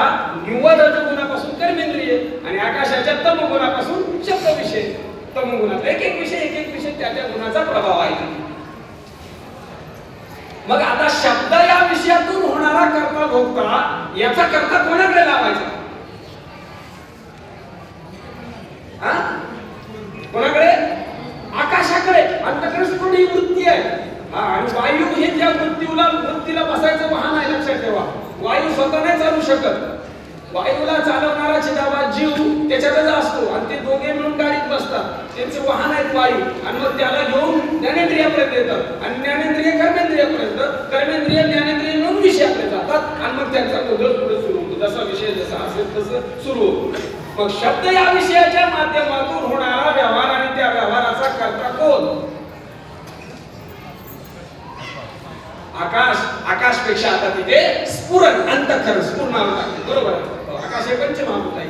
निव्वळ रजोगुणापासून कर्मेंद्रिय, आणि आकाशाच्या तमगुणापासून शब्द विषय. तमगुणात एक विषय त्या गुणाचा प्रभाव आहे. मग आता शब्द या विषयातून होणारा कर्ता भोगता याचा कर्ता कोणाकडे लावायचा? कोणाकडे? आकाशाकडे. अंतःकरण स्फुरण ही वृत्ती आहे. आणि वायू हे ज्या वृत्तीला बसायचं वाहन आहे, लक्षात ठेवा. वायू स्वतः नाही चालू शकत. वायूला चालवणारा चिदावा जीव त्याच्यातच असतो, आणि ते दोघे मिळून गाडीत बसतात. त्यांचे वाहन आहेत वायू, आणि मग त्याला घेऊन ज्ञानेंद्रियापर्यंत येतात, आणि ज्ञानेंद्रिय कर्मेंद्रियापर्यंत, कर्मेंद्रिय ज्ञानेंद्रिय मिळून विषयाकडे जातात, आणि मग त्यांचा गोंधळ पुढे सुरू होतो. जसा विषय जसा असेल तसं सुरू होतो. मग शब्द या विषयाच्या माध्यमातून होणारा व्यवहार, आणि त्या व्यवहाराचा कर्ता कोण? आकाश. आकाशपेक्षा आता तिथे स्फुरण, अंतःकरण, स्फुरणावर बरोबर आहे. आकाश हे पंचमहाभूत आहे,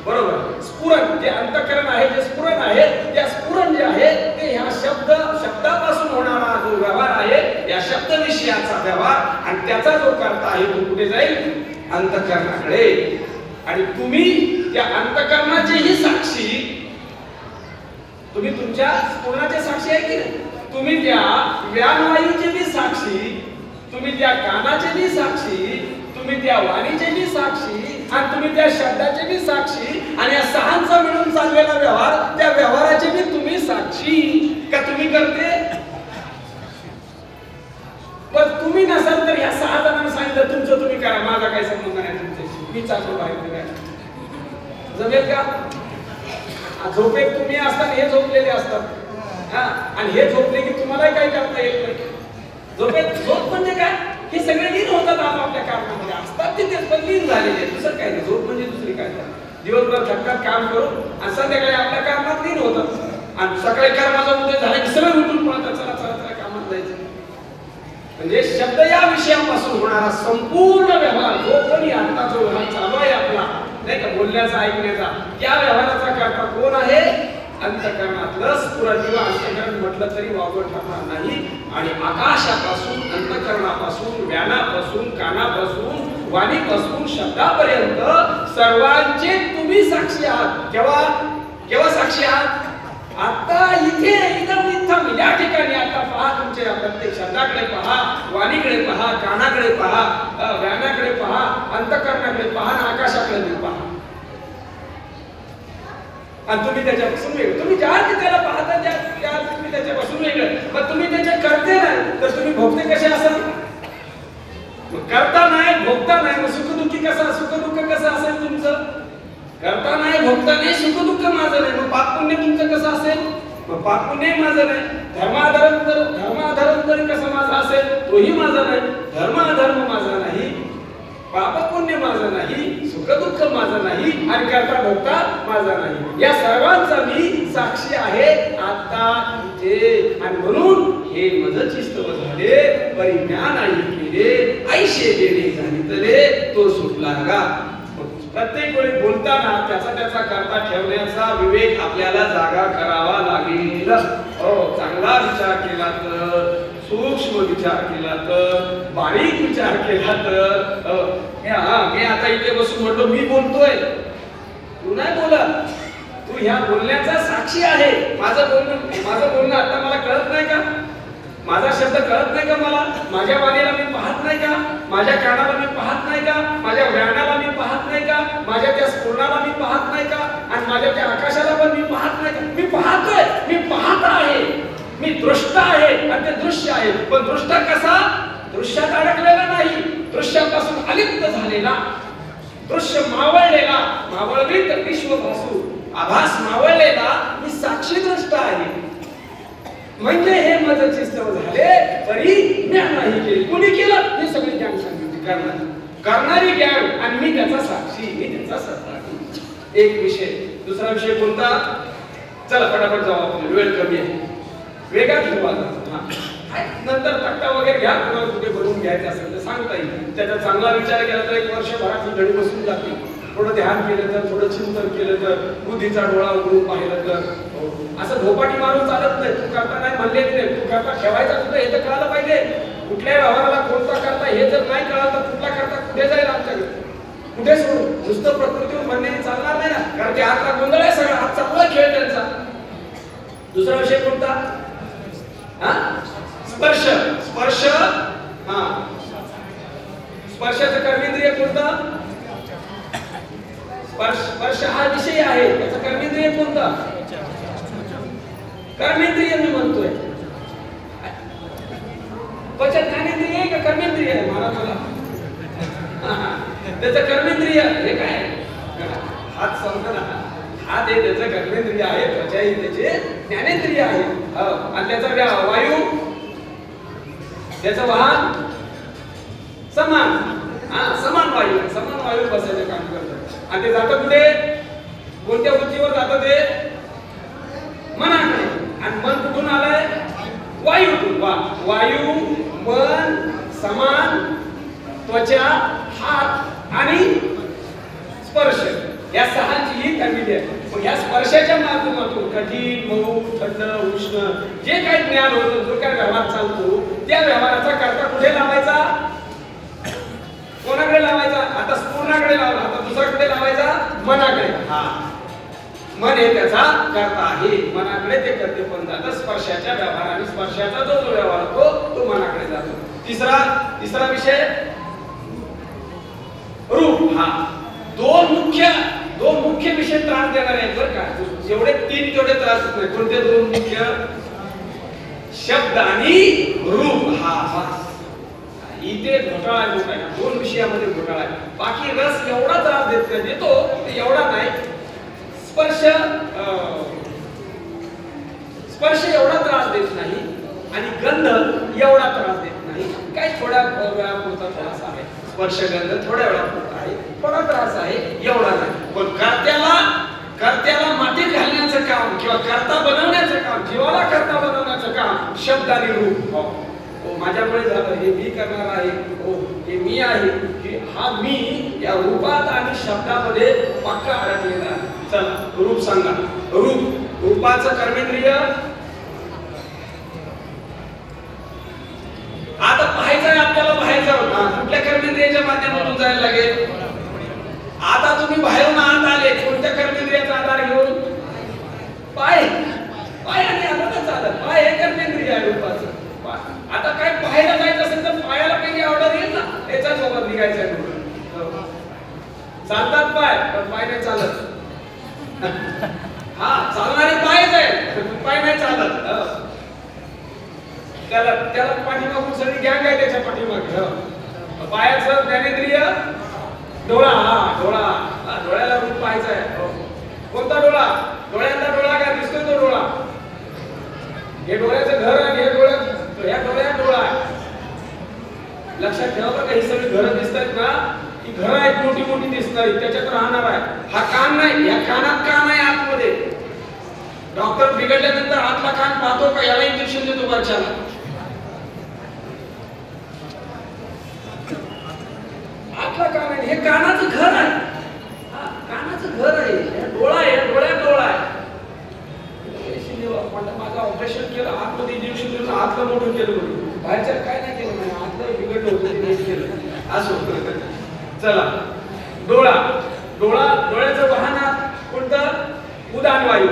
बरोबर. स्फुरण जे अंतःकरण आहे, जे स्फुरण आहे, त्या स्फुरण जे आहे ते ह्या शब्दापासून होणारा जो व्यवहार आहे, या शब्द विषयाचा व्यवहार, आणि त्याचा जो कर्ता आहे तो कुठे जाईल? अंतःकरणाकडे. आणि तुम्ही त्या अंतःकरणाचेही साक्षी, तुम्ही तुमच्या स्फुरणाचे साक्षी आहे की नाही? तुम्ही त्या व्यानवायूचे बी साक्षी, तुम्ही त्या कानाचे बी साक्षी, तुम्ही त्या वाणीचे बी साक्षी, आणि तुम्ही त्या शब्दाचे बी साक्षी, आणि या 6चा मिळून चाललेला व्यवहार, त्या व्यवहाराचे बी तुम्ही साक्षी. का तुम्ही करते? पण तुम्ही नसाल तर या 6 जणांना सांगितलं तुमचं तुम्ही करा, माझा काही संबंध नाही तुमच्याशी, मी चाललो बाहेर. जमेल का? झोपेत तुम्ही असता, हे झोपलेले असतात, आणि हे झोपले की तुम्हालाही काही करता येत नाही. झोप म्हणजे काय? हे सगळे लीन होतात आपापल्या कामामध्ये, असतात तिथेच पण लीन झालेले. दुसरं काय नाही. झोप म्हणजे दुसरी काय? दिवसभर थकतात काम करून, आणि संध्याकाळी आपल्या कामात लीन होतात, आणि सकाळी कर्माचा उदय झाला की सगळं उठून पळतात, चला कामात जायचं. म्हणजे शब्द या विषयापासून होणारा संपूर्ण व्यवहार, जो कोणी आता जो व्यवहार चालू आहे आपला, नाही का, बोलण्याचा, ऐकण्याचा, त्या व्यवहाराचा कर्ता कोण आहे? अंतःकरणातलं स्फुरण किंवा अंतःकरण म्हटलं तरी वावग ठरणार नाही. आणि आकाशापासून, अंतःकरणापासून, व्यानापासून, कानापासून, वाणीपासून, शब्दापर्यंत सर्वांचे तुम्ही साक्षी आहात. केव्हा साक्षी आहात? आता इथे इथं या ठिकाणी आता पहा, तुमच्या प्रत्येक शब्दाकडे पहा, वाणीकडे पहा, कानाकडे पहा, व्यानाकडे पहा, अंतःकरणाकडे पहा आणि आकाशाकडे पहा. आणि तुम्ही त्याच्यापासून वेगळं, तुम्ही ज्या त्याला पाहता त्या तुम्ही त्याच्यापासून वेगळं. मग तुम्ही त्याचे करते नाही तर तुम्ही भोगते कसे असाल? करता नाही भोगता नाही, मग सुखदुःखी कसा, सुखदुःख कसं असेल तुमचं? करता नाही भोगता नाही, सुखदुःख माझं नाही, मग पाप पुण्य तुमचं कसं असेल? मग पाप पुण्य माझं नाही. धर्माधर्म तरी कसं माझा असेल? तोही माझा नाही. धर्म माझा नाही, पाप पुण्य माझं नाही, सुखदुःख माझं नाही आणि करता भोगता माझा नाही. या सर्वांचा मी साक्षी आहे आता इथे. आणि म्हणून हे मज चिस्तव झाले, परिज्ञान आई केले, ऐशे देणे सांगितले, तो सुटला का. प्रत्येक वेळी बोलताना त्याचा करता ठेवण्याचा विवेक आपल्याला जागा करावा लागेल. चांगला विचार केला तर, सूक्ष्म विचार केला तर, बारीक विचार केला तर. मी आता इथे बसून म्हटलो मी बोलतोय, तू नाही बोलत, तू ह्या बोलण्याचा साक्षी आहे. माझं बोलणं आता मला कळत नाही का? माझा शब्द कळत नाही का मला? माझ्या वाणीला मी पाहत नाही का? माझ्या कानाला मी पाहत नाही का? माझ्या व्यानाला मी पाहत नाही का? माझ्या त्या स्फुरणाला मी पाहत नाही का? आणि माझ्या त्या आकाशाला पण मी पाहत नाही का? मी पाहतोय, मी पाहत आहे, मी दृष्ट आहे आणि ते दृश्य आहे. पण दृष्ट कसा? दृश्यात अडकलेला नाही, दृश्यापासून अलिप्त झालेला, दृश्य मावळलेला, मावळवीत विश्वभासू, आभास मावळलेला मी साक्षी दृष्ट आहे. म्हणजे हे मज चिस्तव झाले, परिज्ञान नाही केली. कोणी केलं? हे सगळे ज्ञान सांगितले, करणारी ज्ञान आणि मी त्याचा साक्षी, मी त्याचा सहभागी. एक विषय. दुसरा विषय कोणता? चला फटाफट जाऊ, आपण वेळ कमी आहे. वेगात घेऊ आता. नंतर तक्ता वगैरे घ्या, तुम्हाला कुठे भरून घ्यायचं असेल तर सांगता येईल. त्याचा चांगला विचार केला तर 1 वर्षभरात ही धडी बसून जाते. थोडं ध्यान केलं तर, थोडं चिंतन केलं तर, बुद्धीचा डोळा उघडून पाहिलं तर. असं धोपाटी मारून चालत नाही. तू करता नाही म्हणलेच नाही, तू करता ठेवायचा तुझं हे तर कळालं पाहिजे. कुठल्या व्यवहाराला कोणता करता हे जर नाही कळलं तर कुठला करता कुठे जाईल आमच्याकडे, कुठे सोडू? नुसतं प्रकृतीवर म्हणण्याने चालणार नाही ना, कारण की आजचा गोंधळ आहे सगळा, आज चांगला खेळ त्यांचा. दुसरा विषय कोणता? स्पर्श. स्पर्श, स्पर्शाचं कर्मेंद्रिय कोणतं? स्पर्श हा विषय आहे, त्याचं कर्मेंद्रिय कोणतं? कर्मेंद्रिय मी म्हणतोय. पचन ज्ञानेंद्रिय आहे का कर्मेंद्रिय आहे? मला त्याचं कर्मेंद्रिय हे काय? हात समजा ना, हात हे त्याचं कर्मेंद्रिय आहे, त्वचा ही त्याचे ज्ञानेंद्रिय आहे. आणि त्याचा वायू, त्याचं वाहन समान, समान वायू बसायचं काम करतं. आणि ते जातं कुठे? कोणत्या वृत्तीवर जातं ते? मनाकडे. आणि मन कुठून आलंय? वायूतून. वायू, मन, समान, त्वचा, हात आणि स्पर्श, या सहांची ही तळमिली आहे. मग या स्पर्शाच्या माध्यमातून कठीण, मऊ, थंड, उष्ण जे काही ज्ञान होतं, जो काही व्यवहार चालतो, त्या व्यवहाराचा करता कुठे लावायचा? कोणाकडे लावायचा? आता स्फुरणाकडे लावला, आता दुसऱ्याकडे लावायचा? मनाकडे. मन हे त्याचा करता आहे, मनाकडे ते करते पण जातं. स्पर्शाच्या व्यवहाराने स्पर्शाचा जो व्यवहार होतो तो मनाकडे जातो. तिसरा विषय रूप. दोन मुख्य विषय त्रास देणार आहेत बरं का. जेवढे 3 तेवढे त्रास होत नाही. कोणते 2 मुख्य? शब्द आणि रूप. इथे घोटाळा आहे. 2 विषयामध्ये घोटाळा आहे. बाकी रस एवढा त्रास देतो एवढा नाही. स्पर्श एवढा त्रास देत नाही आणि गंध एवढा त्रास देत नाही. काय थोड्या वेळापुरता त्रास आहे. स्पर्श गंध थोड्या वेळापुरता आहे, थोडा त्रास आहे, एवढा नाही. पण कर्त्याला मातीत घालण्याचं काम किंवा कर्ता बनवण्याचं काम, जीवाला कर्ता बनवण्याचं काम शब्द आणि रूप. हो, माझ्यामुळे झालं, हे मी करणार आहे. हो, हे मी आहे. हा मी या रूपात आणि शब्दामध्ये पक्का अडकलेला आहे. चला रूप सांगा. रूपाचं कर्मेंद्रिय. आता पाहायचं आहे आपल्याला, बाहेर जाऊन कुठल्या कर्मेंद्रियाच्या माध्यमातून जायला लागेल? आता तुम्ही बाहेरून आत आले, कोणत्या कर्मेंद्रियाचा आधार घेऊन? पाय आणि आता चालत. पाय हे कर्मेंद्रिय आहे रूपाचं. आता काय पाहायला जायचं असेल तर पायाला पहिली ऑर्डर येईल ना, याच्या सोबत निघायचं आहे. चालतात पाय पण पाय नाही चालत. हा चालणारे पायच आहे, पाय नाही चालत. त्याला त्याला पाठीमागून सगळी गँग आहे त्याच्या पाठीमागे. पायाचं ज्ञानेंद्रिय डोळा. डोळा डोळ्याला रूप पाहायचं आहे. कोणता डोळा? डोळ्यातला डोळा काय दिसतोय तो डोळा. हे डोळ्याचं घर आहे, हे डोळ्यात या डोळ्यात डोळा आहे. लक्षात ठेवा बरं, ही सगळी घरं दिसतात ना, ही घरं आहेत मोठी मोठी दिसणारी, त्याच्यात राहणार आहे. हा कान नाही, या कानात कान आहे आतमध्ये. डॉक्टर बिघडल्यानंतर आतला कान पाहतो का, याला इंजेक्शन देतो वर्षाला. आतला कान आहे, हे कानाचं घर आहे. कानाचं घर आहे, डोळा आहे, डोळ्यात डोळा आहे. माझं ऑपरेशन केलं, आतमध्ये इंजेक्शन दिलं, आतलं मोठं केलं, बाहेरच्या काय नाही केलं नाही, आतलं बिघडलं होतं केलं असं. चला, डोळा. डोळा डोळ्याचं वाहन कोणतं? उदान वायू.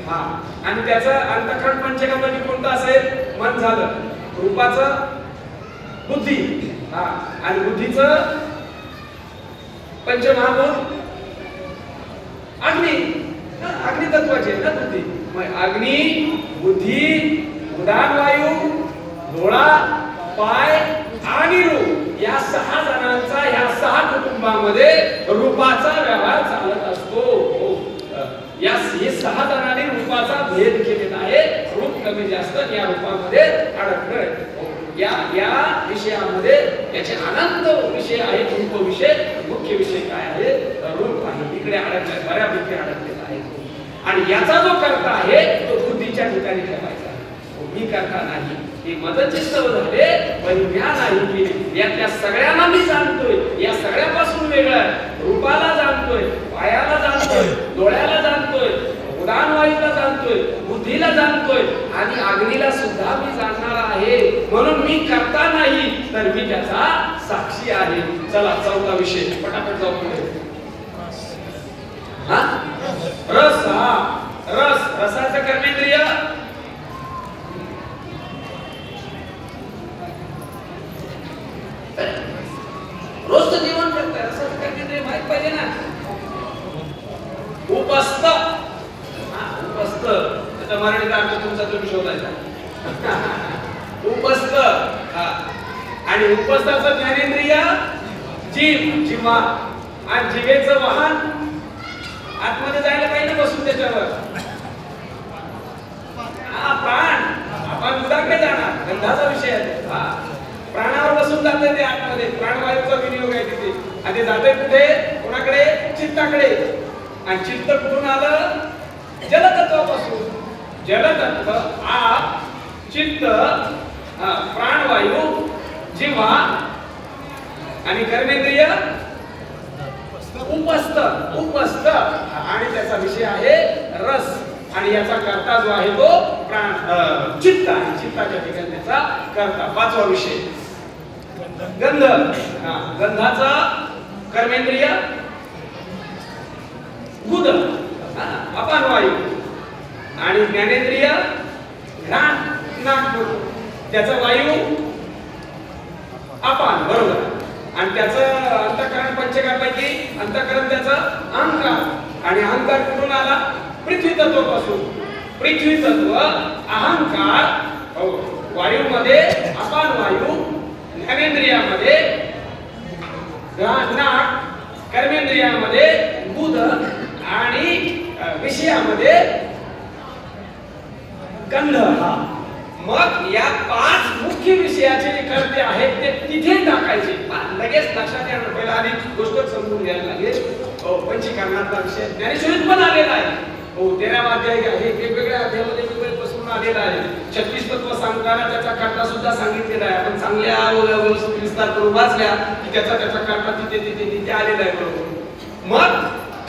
हा, आणि त्याचं अंतःकरण पंचकामध्ये कोणतं असेल? मन झालं. रूपाचं बुद्धी. हा, आणि बुद्धीचं पंचमहाभूत अग्नी. अग्नि तत्वाचे ना बुद्धी. अग्नि, बुद्धी, उदान वायू, डोळा, पाय आणि रूप, या 6 जणांचा या 6 कुटुंबामध्ये रूपाचा व्यवहार चालत असतो. या 6 जणांनी रूपाचा भेद केलेला आहे. रूप कमी जास्त या रूपामध्ये अडकलं. या विषयामध्ये याचे अनंत विषय आहेत. रूप विषय, मुख्य विषय काय आहे? रूप आहे. इकडे अडकलाय, बऱ्यापैकी अडकलेला आहे. आणि याचा जो कर्ता आहे तो बुद्धीच्या ठिकाणी ठेवायचा. मी करता नाही, हे मदचित्तव झाले, पण ज्ञान नाही की यातल्या सगळ्यांना मी जाणतोय. या सगळ्यापासून वेगळा रूपाला जाणतोय, पायाला जाणतोय, डोळ्याला जाणतोय, उदान वायूला जाणतोय, बुद्धीला जाणतोय, आणि अग्नीला सुद्धा मी जाणणार आहे. म्हणून मी करता नाही, तर मी त्याचा साक्षी आहे. चला, 4था विषय पटापट जाऊ पुढे. हा, रस. हा, रस. रसाचं कर्मेंद्रिय रोजचं जीवन करताय. रसाचं कर्मेंद्रिय माहित पाहिजे ना. उपस्थ. हा, उपस्थ. त्याचा मराठीचा अर्थ तुमचा तुम्ही शोधायचा. उपस्थ. हा, आणि उपस्थाचं ज्ञानेंद्रिय जीव, जिव्हा. आणि जिवेचं वाहन आतमध्ये जायला पाहिजे बसून त्याच्यावर. हा, प्राण. आपण उदाकडे जाणार, गंधाचा विषय आहे. हा, प्राणावर बसून जाते ते आतमध्ये. प्राणवायूचा विनियोग आहे तिथे. आणि ते जाते कुठे? कोणाकडे? चित्ताकडे. आणि चित्त कुठून आलं? जलतत्वापासून. जलतत्व, आप, चित्त, प्राणवायू, जिव्हा आणि कर्मेंद्रिय उपस्थ. उपस्थ, आणि त्याचा विषय आहे रस. आणि याचा कर्ता जो आहे तो प्राण, चित्त आहे. चित्ताच्या ठिकाणी त्याचा कर्ता. 5वा विषय गंध. गंधाचा कर्मेंद्रिय गुद, अपान वायू. आणि ज्ञानेंद्रिय घ्राण, नाक. त्याचा वायू अपान, बरोबर. आणि त्याचं अंतःकरण पंचकापैकी अंतःकरण त्याचं अहंकार. आणि अहंकार कुठून आला? पृथ्वी तत्वापासून. पृथ्वी तत्व, अहंकार वायूमध्ये अपान वायू, ज्ञानेंद्रियामध्ये नाक, कर्मेंद्रियामध्ये बुध, आणि विषयामध्ये गंध. मग या 5 मुख्य विषयाचे जे कर्ते आहेत ते तिथे टाकायचे. लगेच लक्षात येणार. पहिला आधी गोष्ट समजून घ्यायला लागेल. पंचीकरणाचा विषय ज्ञानेश्वरीत पण आलेला आहे. 13वा अध्याय आहे, वेगवेगळ्या अध्यायामध्ये वेगवेगळे बसून आलेला आहे. 36 तत्व सांगताना त्याचा कर्ता सुद्धा सांगितलेला आहे. आपण चांगल्या विस्तार करून वाचल्या की त्याचा कर्ता तिथे आलेला आहे. बरोबर. मग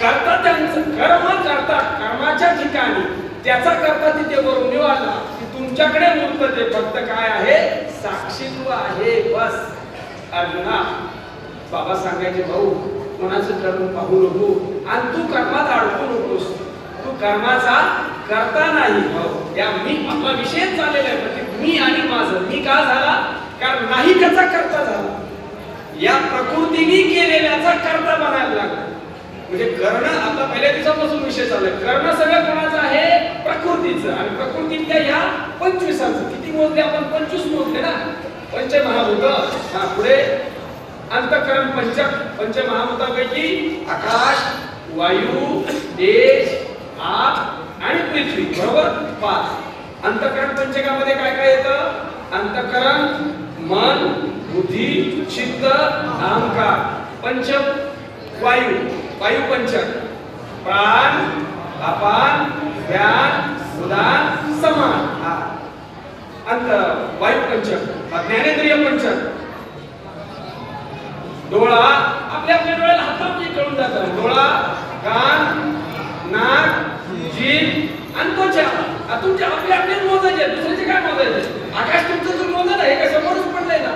कर्ता त्यांचं कर्म करता, कर्माच्या ठिकाणी त्याचा कर्ता तिथे वरून निवडला की तुमच्याकडे मूर्त ते फक्त काय आहे? साक्षीत्व आहे, बस. अर्जुना, बाबा सांगायचे, भाऊ कोणाचं कर्म पाहू नको आणि तू कर्मात अडकू नकोस. तू कर्माचा करता नाही. भाऊ या मी आपला विषयच झालेला आहे म्हणजे मी आणि माझं. मी का झाला? कारण नाही त्याचा करता झाला. या प्रकृतीने केलेल्याचा करता बनायला लागला. म्हणजे करणं आता पहिल्या दिवसापासून विषय चाललाय. करणं सगळं कोणाचं आहे? प्रकृतीचं. आणि प्रकृतीतल्या ह्या 25ांचं किती मोजले आपण? 25 मोजले ना. पंचमहाभूत. हा पुढे अंतःकरण पंचमहाभूतापैकी आकाश, वायू, तेज, आप आणि पृथ्वी बरोबर 5. अंतःकरण पंचकामध्ये काय काय येतं? अंतःकरण मन, बुद्धी, चित्त, अहंकार. पंच वायू, वायू पंचक. प्राण, अपान, व्यान, उदान, समान. हा अंत वायू पंचक. ज्ञानेंद्रिय पंचक. डोळा, आपल्या आपल्या डोळ्याला हातामध्ये कळून जातं. डोळा, कान, नाक, जीभ आणि त्वचा. तुमचे आपले आपले मोजायचे, दुसऱ्याचे काय मोजायचे? आकाश तुमचं जर मोजलं आहे का समोरच पडलंय ना,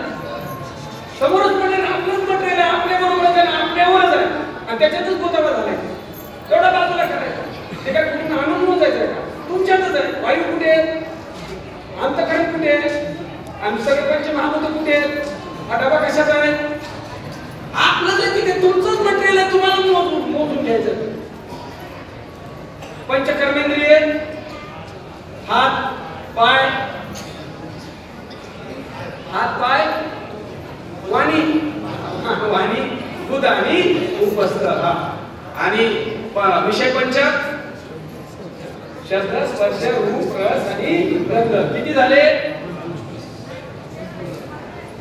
समोरच पडलंय ना. आपलंच मटेरियल आहे, आपल्या बरोबर आहे ना, आपल्यावरच आहे आणि त्याच्यातच गोतावा झालाय. तेवढा बाजूला करायचं. ते काय कुठून आणून मोजायचंय का? तुमच्यातच आहे. वायू कुठे आहे? अंतःकरण कुठे आहे? आणि सगळे पंचमहाभूत कुठे आहेत? हा डबा कशाचा आहे? आपलं जे तिथे तुमचंच मटेरियल आहे, तुम्हाला मोजून घ्यायचं. पंचकर्मेंद्रिय, हात पाय, हात पाय, वाणी, वाणी, बुध आणि उपस्थ. आणि विषय पंचक, शब्द, स्पर्श, रूप, रस आणि गंध. किती झाले?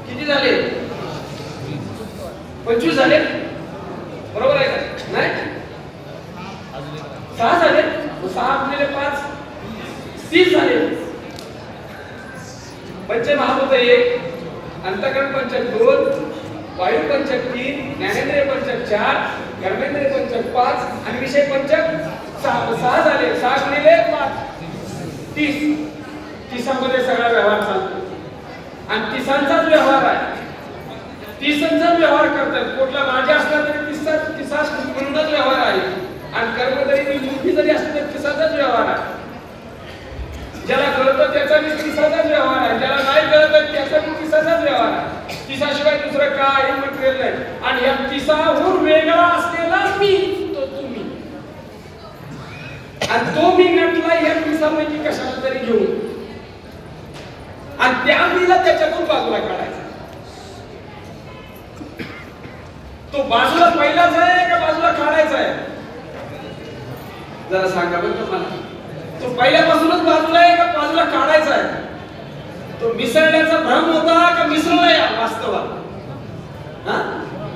किती झाले? 25 झाले. बरोबर आहे का? नाही 6 झाले. 6 गुणिले 5 30 झाले. पंचमहाभूत 1, अंतःकरण पंचक 2, वायू पंचक 3, ज्ञानेंद्रिय पंचक 4, कर्मेंद्रिय पंचक 5 आणि विषय पंचक 6 झाले. 6 गुणिले 5 30. 30मध्ये सगळा व्यवहार चालतो आणि 30चाच व्यवहार आहे. 30चा व्यवहार करतात. कुठला राजा असला तरी 30 म्हणूनच व्यवहार आहे आणि कर्म जरी मुठी जरी असली तरी 30चाच व्यवहार आहे. ज्याला कळतं त्याचा 30चाच व्यवहार आहे. ज्याला नाही कळत त्याचा 30चाच व्यवहार आहे. 30शिवाय दुसरं काही मटेरियल नाही. आणि या 30हून वेगळा असलेला मी तो तुम्ही. आणि तो मी नटला या 30पैकी कशाला तरी घेऊन आणि त्या मीला त्याच्यातून बाजूला काढायचा. तो बाजूला पहिलाच आहे का बाजूला काढायचा आहे? जरा सांगा बरं मला. तो पहिल्यापासूनच बाजूला आहे का बाजूला काढायचा आहे? तो मिसळण्याचा भ्रम होता का मिसळलाय वास्तवात? हा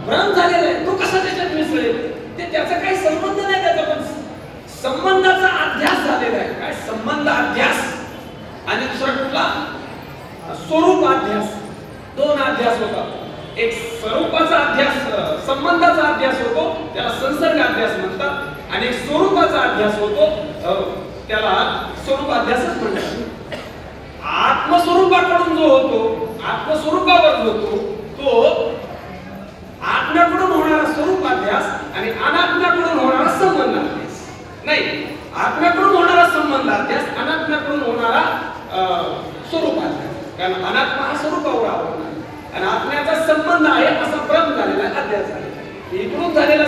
भ्रम झालेला आहे. तो कसा त्याच्यात मिसळेल? ते त्याचा काही संबंध नाही. त्याचा पण संबंधाचा अध्यास झालेला आहे. काय संबंध अध्यास आणि दुसरा कुठला? स्वरूप अध्यास. 2 अध्यास होतात. एक स्वरूपाचा अध्यास, संबंधाचा अध्यास होतो, त्याला संसर्ग अध्यास म्हणतात. आणि एक स्वरूपाचा अध्यास होतो, त्याला स्वरूप अध्यासच म्हणतात. आत्मस्वरूपाकडून जो होतो, आत्मस्वरूपावर जो होतो तो आत्म्याकडून होणारा स्वरूप अध्यास आणि अनात्म्याकडून होणारा संबंध अध्यास. नाही, आत्म्याकडून होणारा संबंध अध्यास, अनात्म्याकडून होणारा स्वरूप अध्यास. कारण अनात्मा हा स्वरूपावर आवडणार आणि आत्म्याचा संबंध आहे असा भ्रम झालेला अध्यास आहे. इकडून झालेला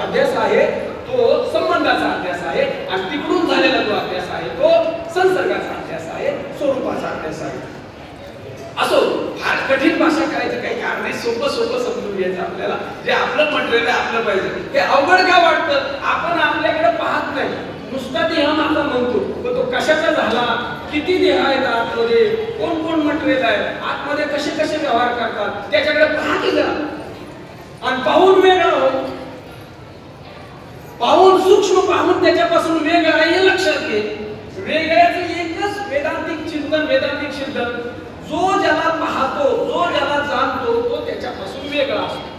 अध्यास आहे तो संबंधाचा अध्यास आहे आणि तिकडून झालेला जो अध्यास आहे तो संसर्गाचा अध्यास आहे, स्वरूपाचा अध्यास आहे. असो, फार कठीण भाषा करायचं काही कारण नाही. सोपं सोपं समजून घ्यायचं आपल्याला. जे आपलं मटेरियल आहे आपलं पाहिजे. हे अवघड का वाटतं? आपण आपल्याकडे पाहत नाही. नुसता देह माझा म्हणतो, पण तो कशाचा झाला, किती देह आहेत आतमध्ये, कोण कोण मटेरियल आहे आतमध्ये, कसे कसे व्यवहार करतात त्याच्याकडे पहा की जरा. आणि पाहून वेगळा हो, पाहून सूक्ष्म पाहून त्याच्यापासून वेगळा हे लक्षात घे. वेगळ्याचं एकच वेदांतिक चिंतन, वेदांतिक चिंतन. जो ज्याला पाहतो, जो ज्याला जाणतो तो त्याच्यापासून वेगळा असतो.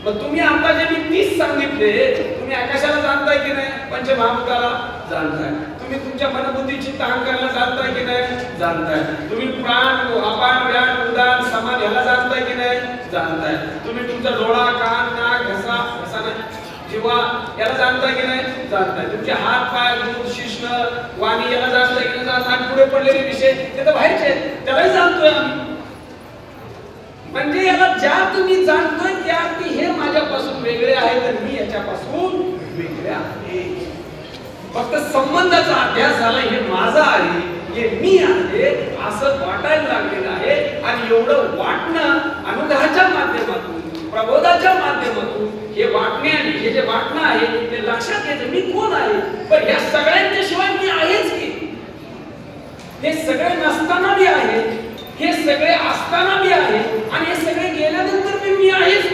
मग तुम्ही आता जे मी 30 सांगितले, तुम्ही आकाशाला जाणताय की नाही? पंचमहाभूताला जाणताय. तुम्ही तुमच्या मनबुद्धी चित्त अहंकारला जाणताय की नाही? जाणताय. तुम्ही प्राण, अपान, व्यान, उदान, समान ह्याला जाणताय की नाही? जाणताय. तुम्ही तुमचा डोळा, कान, नाक, घसा नाही किंवा याला जाणताय की नाही जाणताय, तुमचे हात पाय दूध शिश्न वाणी याला जाणताय की नाही जाणताय, आणि पुढे पडलेले विषय ते तर बाहेरचे आहेत त्यालाही जाणतोय आम्ही. म्हणजे याला ज्या तुम्ही जाणतोय त्या की हे माझ्यापासून वेगळे आहे तर मी याच्यापासून वेगळे आहे. फक्त संबंधाचा अभ्यास झाला हे माझा आहे हे मी आहे असं वाटायला लागलेलं आहे. आणि एवढं वाटणं अनुग्रहाच्या माध्यमातून प्रबोधाच्या माध्यमातून हे वाटण्याने हे जे वाटणं आहे ते लक्षात घ्यायचं मी कोण आहे. पण या सगळ्यांच्या शिवाय मी आहेच की. हे सगळे नसताना मी आहे, हे सगळे असताना मी आहे, आणि हे सगळे गेल्यानंतर मी आहेच.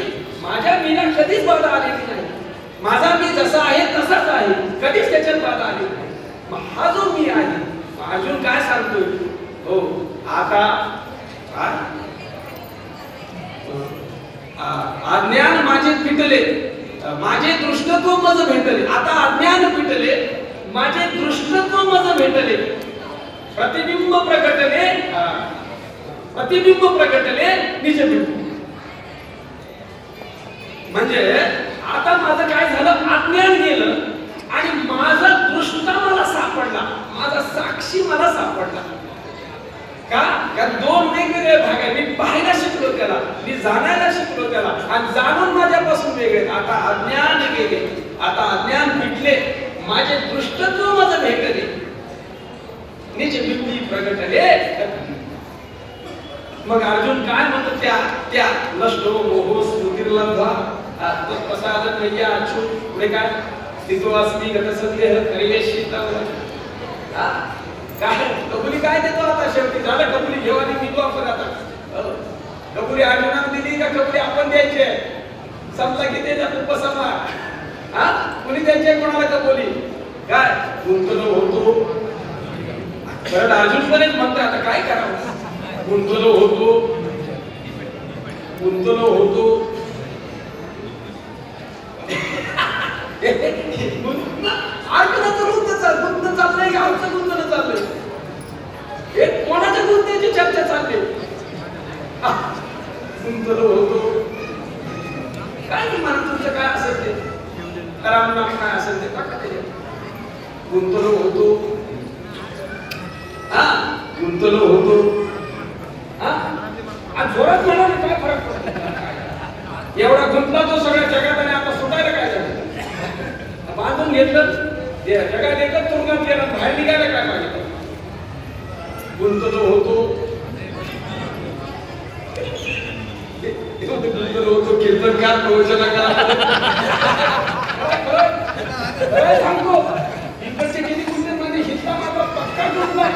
माझ्या मीला कधीच बाधा आलेली नाही. माझा मी जसा आहे तसाच आहे, कधीच त्याच्यात बाधा आली नाही. मग हा जो मी आहे अजून काय सांगतोय हो आता अज्ञान माझे पिटले माझे दृष्टत्व मज भेटले. आता अज्ञान पिटले माझे दृष्टत्व मज भेटले. प्रतिबिंब प्रकटले निज बिंब. म्हणजे आता माझं काय झालं अज्ञान गेलं आणि माझा दृष्टा मला सापडला, माझा साक्षी मला सापडला. का दोन वेगवेगळे भाग आहे. मी पाहायला शिकलो त्याला, मी जाणायला शिकलो त्याला, आणि जाणून माझ्यापासून वेगळे. आता अज्ञान गेले, आता अज्ञान मिटले, माझे दृष्टत्व माझं भेटले, निज बिंबी प्रगटले. मग अर्जुन काय म्हणतो त्या नष्टो मोहो स्मृतिर्लब्धा तत्प्रसादं मय्या अच्युत. पुढे काय स्थितो अस्मि गतसद्यः परिवेशितः. काय कबुली काय देतो आता शेवटी झालं कबुली घेऊ आणि निघू आपण आता. कबुली अर्जुनाने दिली का कबुली आपण द्यायची आहे. समजा की ते उपसंहार कुणी द्यायचे कोणाला कबुली काय गुंतलो होतो. परत अर्जुन पण एक म्हणतो आता काय करावं. गुंतलो होतो गुंतन चाललंय की आमचं गुंतन चाललंय. हे कोणाच्या गुंतण्याची चर्चा चालली. गुंतलो होतो काय म्हणा तुमचं काय असेल ते रामनाम काय असेल ते टाका त्याच्यात. गुंतलो होतो गुंतलो होतो आणि जोरात म्हणाले काय फरक पडतो. एवढा गुंतला तो सगळ्या जगात आणि आता सुटायला काय झालं. बांधून घेतलं जगात एकच तुरुंगात गेला बाहेर निघायला काय पाहिजे. गुंतलो होतो कीर्तनकार प्रवचनकार सांगतो इकडचे किती गुंतले म्हणजे हिस्सा मात्र पक्का गुंतला.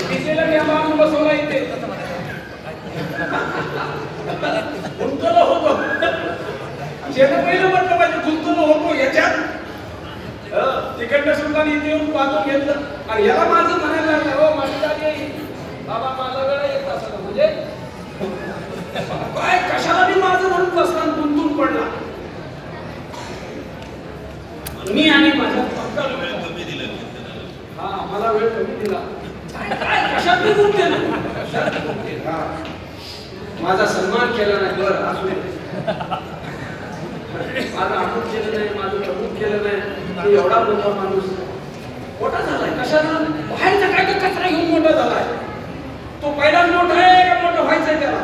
कितीला मी आम्हाला बसवला इथे गुंतलो होतो. ज्यानं पहिलं म्हटलं पाहिजे गुंतलो होतो याच्यात. तिकडनं सुद्धा इथे येऊन बांधून घेतलं आणि याला माझं म्हणायला लागलं हो माझी बाबा माझा वेळ येत असं म्हणजे काय कशाला मी माझं म्हणून बसला गुंतून पडला. मी आणि माझ्या पक्का वेळ कमी दिला. मला वेळ कमी दिला काय कशात मी गुंतले. माझा सन्मान केला नाही बरं असू दे. माझं अमुक केलं नाही माझं अमुक केलं नाही. एवढा मोठा माणूस मोठा झालाय कशाला बाहेरचा काय तर कचरा घेऊन मोठा झालाय. तो पहिलाच मोठा आहे का मोठा व्हायचंय त्याला.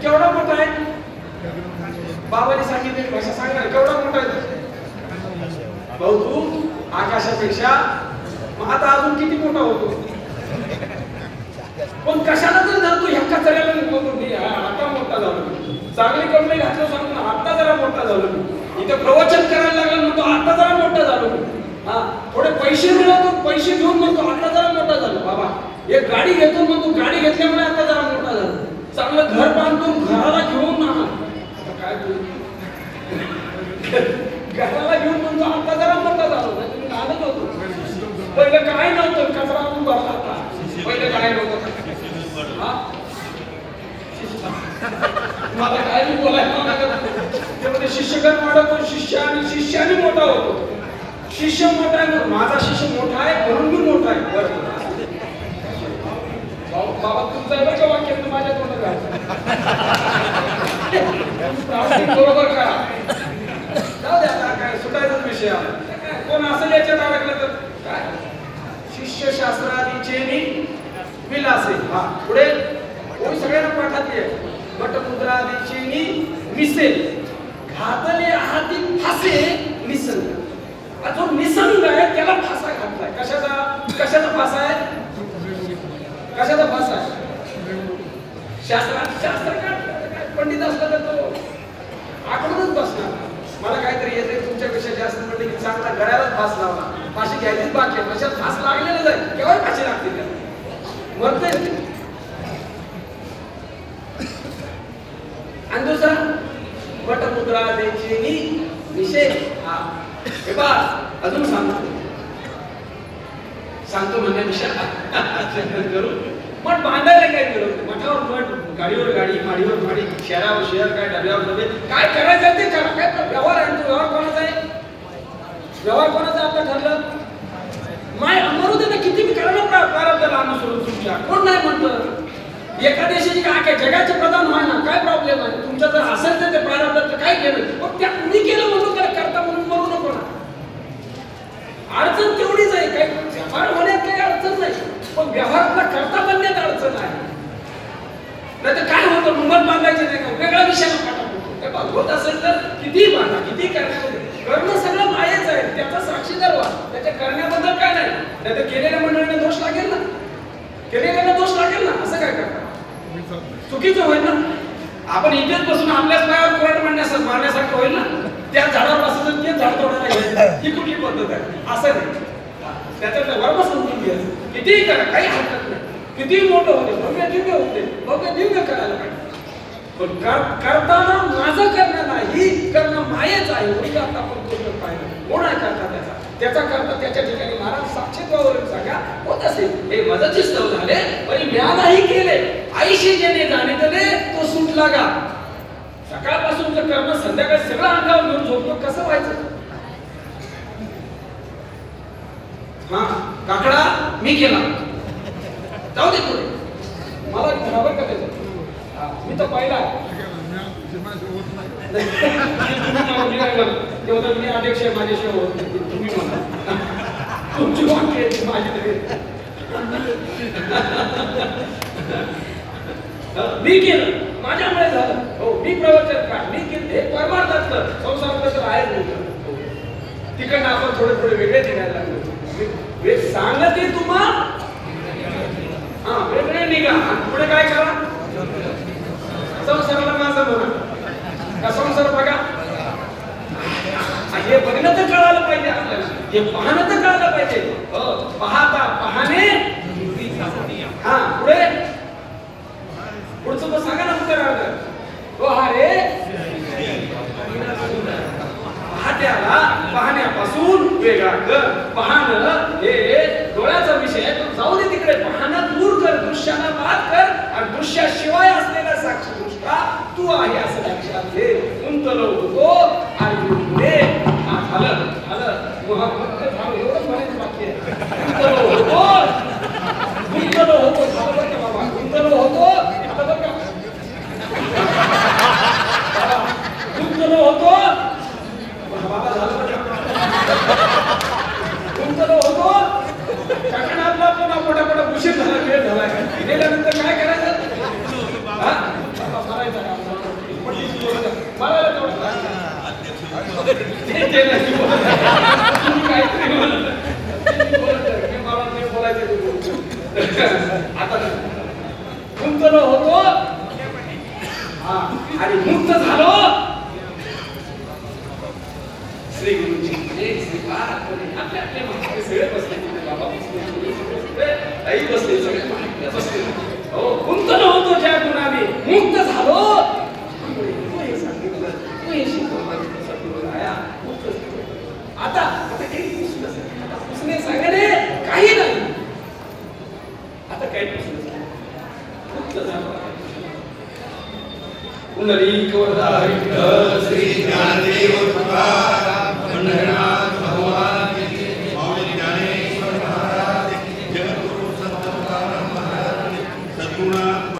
केवढा मोठा आहे बाबांनी सांगितले भाषा सांगणार केवढा मोठा आहे भाऊ तू आकाशापेक्षा मग आता अजून किती मोठा होतो. पण कशाला तर धरतो ह्या कचऱ्याला आता मोठा झालो. चांगली कपडे घातलं सांगून आता जरा मोठा झालो. इथं प्रवचन करायला लागला म्हणतो आता जरा मोठा झालो. थोडे पैसे मिळवतो पैसे घेऊन म्हणतो आता जरा मोठा झालो. बाबा एक गाडी घेतो म्हणतो गाडी घेतल्यामुळे आता जरा मोठा झालो. चांगलं घर बांधतो घराला घेऊन काय घराला घेऊन म्हणतो आता जरा मोठा झालो. तुम्ही नादच होतो. पहिलं काय नव्हतं कचरा आपण भरला आता. पहिलं काय नव्हतं. मला काय बोलायला त्यामध्ये शिष्यगण वाढवतो शिष्याने मोठा होतो. शिष्य मोठा आहे माझा शिष्य मोठा आहे म्हणून मी मोठा आहे. बरोबर बाबा तुमचं आहे बरं का वाक्य माझ्या तोंडात बरोबर करा. जाऊ द्या विषय आला. काय कोण असेल याच्यात अडकलं तर काय शिष्यशास्त्रादीचे विलासे. हा पुढे कोणी सगळ्यांना पाठात आहे. वटमुद्रादीचे मिसे घातले हाती फासे निसंग. जो निसंग आहे त्याला फासा घातलाय. कशाचा फासा आहे? कशाचा फासा आहे? शास्त्र काय पंडित असला तर तो आकडूनच बसणार. मला काहीतरी येते तुमच्यापेक्षा जास्त म्हणजे की चांगला गळ्यालाच फास लावला. फाशी घ्यायचीच बाकी आहे. कशात फास लागलेलं आहे केव्हा फाशी लागते त्याला मरते. आणि दुसरा वटमुद्रा द्यायची विषय. हा हे बा अजून सांगतो म्हणण्यापेक्षा करू. मठ बांधायला काय केलं? मठावर मठ, गाडीवर गाडी, माडीवर माडी, शहरावर शहर, काय डब्यावर डबे, काय करायचं ते करा. काय व्यवहार आहे? तो व्यवहार कोणाचा आहे? व्यवहार कोणाचा आता ठरलं? माय अमरू दे ना. किती बी करा ना प्रारब्ध लावणं सोडून तुमच्या. कोण नाही म्हणतं? एका देशाची काय जगाचे प्रधान व्हाय ना, काय प्रॉब्लेम आहे? तुमचं जर असेल तर ते प्रारब्धाचं काय केलं? मग त्या तुम्ही केलं म्हणून त्याला करता म्हणून मरू नको ना. अडचण तेवढीच आहे. काही व्यवहार होण्यात काही अडचण नाही, पण व्यवहाराला करता बनण्यात अडचण आहे. नाही तर काय होतं? मुंबईत बांधायचे नाही का? वेगळा विषय पाठवतो. होत असेल तर किती बांधा, किती करणं सगळं मायेच आहे. त्याचा साक्षीदार व्हा. त्याच्या करण्याबद्दल काय नाही. नाही तर केलेल्या मंडळीने दोष लागेल ना. केलेल्याला दोष लागेल ना. असं काय करता? चुकीचं होईल ना. आपण इथेच बसून आपल्याच पायावर कोर्ट मारण्यासारखं होईल ना. त्या झाडावर बसून तेच झाड तोडायला ही कुठली पद्धत आहे? असं नाही. त्याच्यातलं वर्म समजून घ्या. कितीही करा, काही हरकत नाही. कितीही मोठं होते, भव्य दिव्य होते, भव्य दिव्य करायला पाहिजे. पण करताना माझं करणं नाही, करणं मायेच आहे. उलट आता आपण करून पाहिजे. कोण आहे करता त्याचा करता त्याच्या ठिकाणी महाराज साक्षीत्वावरून सांगा होत असेल. हे मदची स्तव झाले पण म्यानही केले. आईशी जेणे जाणे तले तो सुटला का. सकाळपासूनचं करणं संध्याकाळी सगळं अंगावर घेऊन झोपतो. कसं व्हायचं? हा काकडा मी केला, जाऊ दे पुढे. मला बरोबर का त्याचं मी तर पाहिला तेवढं मी अध्यक्ष माझ्याशिवाय होत नाही. तुम्ही म्हणा तुमची वाक्य माझी मी केलं, माझ्यामुळे झालं. हो मी प्रवचन का मी केलं. हे परमार्थातलं संसारातलं तर आहेच नव्हतं. तिकडनं आपण थोडे थोडे वेगळे निघायला लागलो. सांगते तुम्हा हा वेगळे निघा. पुढे काय करा? संसाराला माझं म्हणा का संसार बघा. हे बघणं तर कळायला पाहिजे आपल्याला. हे पाहणं तर कळायला पाहिजे. पाहता पाहणे. हा पुढे पुढचं तो सांगा ना उत्तर आलं. तो हा रे पाहत्याला पाहण्यापासून वेगळा कर. पाहणं हे डोळ्याचा विषय आहे. तो जाऊ दे तिकडे. पाहणं दूर कर, दृश्याला बाद कर आणि दृश्याशिवाय असलेला साक्षी दृष्टा तू आहे असं लक्षात घे. गुंतलो होतो आणि पुढे झालं एवढंच म्हणायचं बाकी आहे. गुंतलो होतो झालं बरं का बाबा. गुंतलो होतो आता बरं का गुंतलो होतो बाबा झालं बरं का. गुंतलो होतो काकणातला पण पटापटा उशीर झाला, वेळ झाला. गेल्यानंतर काय करायचं? आता गुंतलो होतो आणि मुक्त झालो. श्री गुरुजी आपल्या आपल्या सगळे बसले, बाबा बसले, आई बसले, सगळे बसले. हो गुंतलो होतो ज्या गुणाने मुक्त झालो. आता पुसणे सांगणे काही नाही. आता काही पुसणे मुक्त झालो. पुनरी श्री ज्ञानदेव